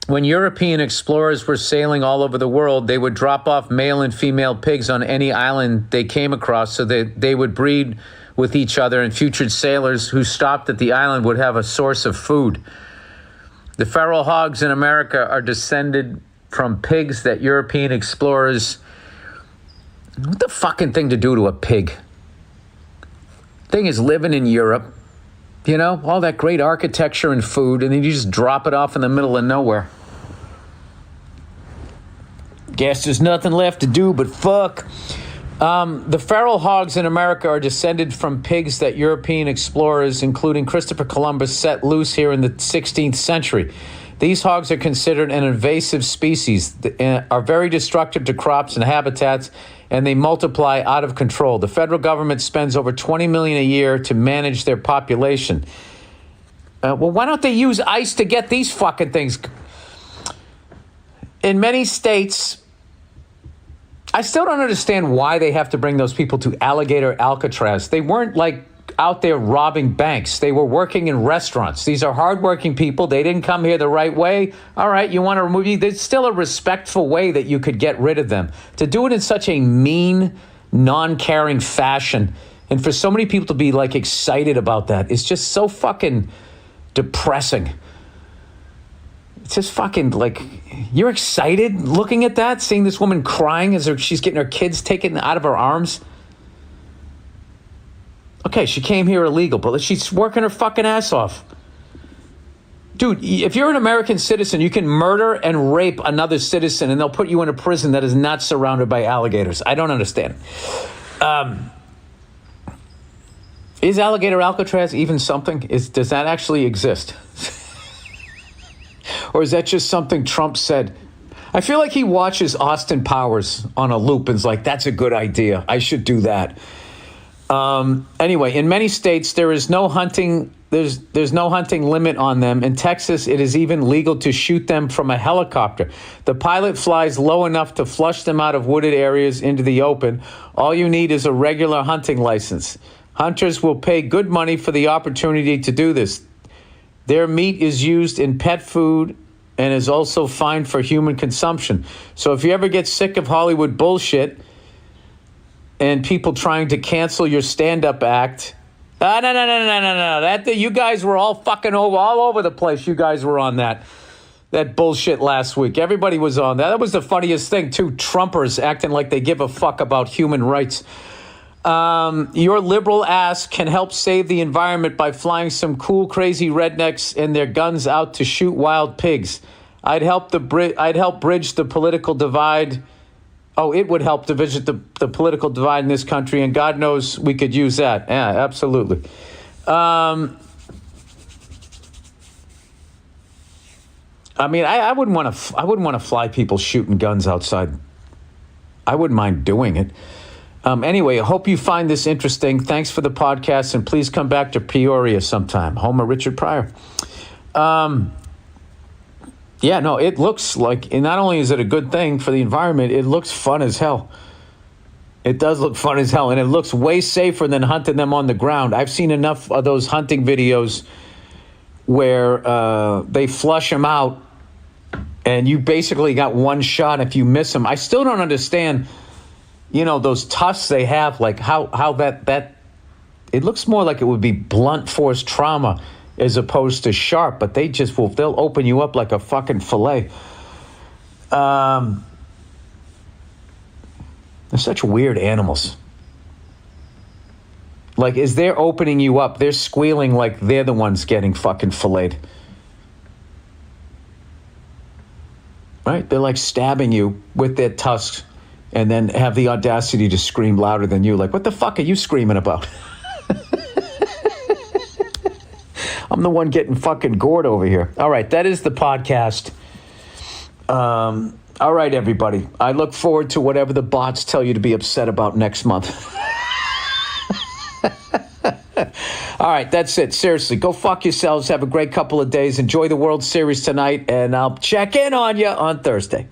When European explorers were sailing all over the world, they would drop off male and female pigs on any island they came across so that they would breed with each other, and future sailors who stopped at the island would have a source of food. The feral hogs in America are descended from pigs that European explorers... What the fucking thing to do to a pig? Thing is living in Europe, you know, all that great architecture and food, and then you just drop it off in the middle of nowhere. Guess there's nothing left to do but fuck. The feral hogs in America are descended from pigs that European explorers, including Christopher Columbus, set loose here in the 16th century. These hogs are considered an invasive species, are very destructive to crops and habitats, and they multiply out of control. The federal government spends over $20 million a year to manage their population. Well, why don't they use ICE to get these fucking things? In many states... I still don't understand why they have to bring those people to Alligator Alcatraz. They weren't like out there robbing banks. They were working in restaurants. These are hardworking people. They didn't come here the right way. All right, you want to remove you? There's still a respectful way that you could get rid of them. To do it in such a mean, non-caring fashion, and for so many people to be like excited about that, is just so fucking depressing. It's just fucking like, you're excited looking at that, seeing this woman crying as she's getting her kids taken out of her arms. Okay, she came here illegal, but she's working her fucking ass off. Dude, if you're an American citizen, you can murder and rape another citizen and they'll put you in a prison that is not surrounded by alligators. I don't understand. Is Alligator Alcatraz even something? Does that actually exist? Or is that just something Trump said? I feel like he watches Austin Powers on a loop and is like, that's a good idea. I should do that. Anyway, in many states, there is no hunting. There's no hunting limit on them. In Texas, it is even legal to shoot them from a helicopter. The pilot flies low enough to flush them out of wooded areas into the open. All you need is a regular hunting license. Hunters will pay good money for the opportunity to do this. Their meat is used in pet food and is also fine for human consumption. So if you ever get sick of Hollywood bullshit and people trying to cancel your stand-up act, no. That you guys were all fucking all over the place. You guys were on that bullshit last week. Everybody was on that. That was the funniest thing, too. Trumpers acting like they give a fuck about human rights. Your liberal ass can help save the environment by flying some cool, crazy rednecks and their guns out to shoot wild pigs. I'd help bridge the political divide. Oh, it would help to visit the political divide in this country, and God knows we could use that. Yeah, absolutely. I mean, I wouldn't want to fly people shooting guns outside. I wouldn't mind doing it. Anyway, I hope you find this interesting. Thanks for the podcast, and please come back to Peoria sometime. Homer Richard Pryor. Yeah, no, it looks like, and not only is it a good thing for the environment, it looks fun as hell. It does look fun as hell, and it looks way safer than hunting them on the ground. I've seen enough of those hunting videos where they flush them out, and you basically got one shot if you miss them. I still don't understand, those tusks they have, like how that It looks more like it would be blunt force trauma as opposed to sharp, but they'll open you up like a fucking fillet. They're such weird animals. Like, as they're opening you up, they're squealing like they're the ones getting fucking filleted. Right? They're like stabbing you with their tusks and then have the audacity to scream louder than you. Like, what the fuck are you screaming about? I'm the one getting fucking gored over here. All right, that is the podcast. All right, everybody. I look forward to whatever the bots tell you to be upset about next month. All right, that's it. Seriously, go fuck yourselves. Have a great couple of days. Enjoy the World Series tonight, and I'll check in on you on Thursday.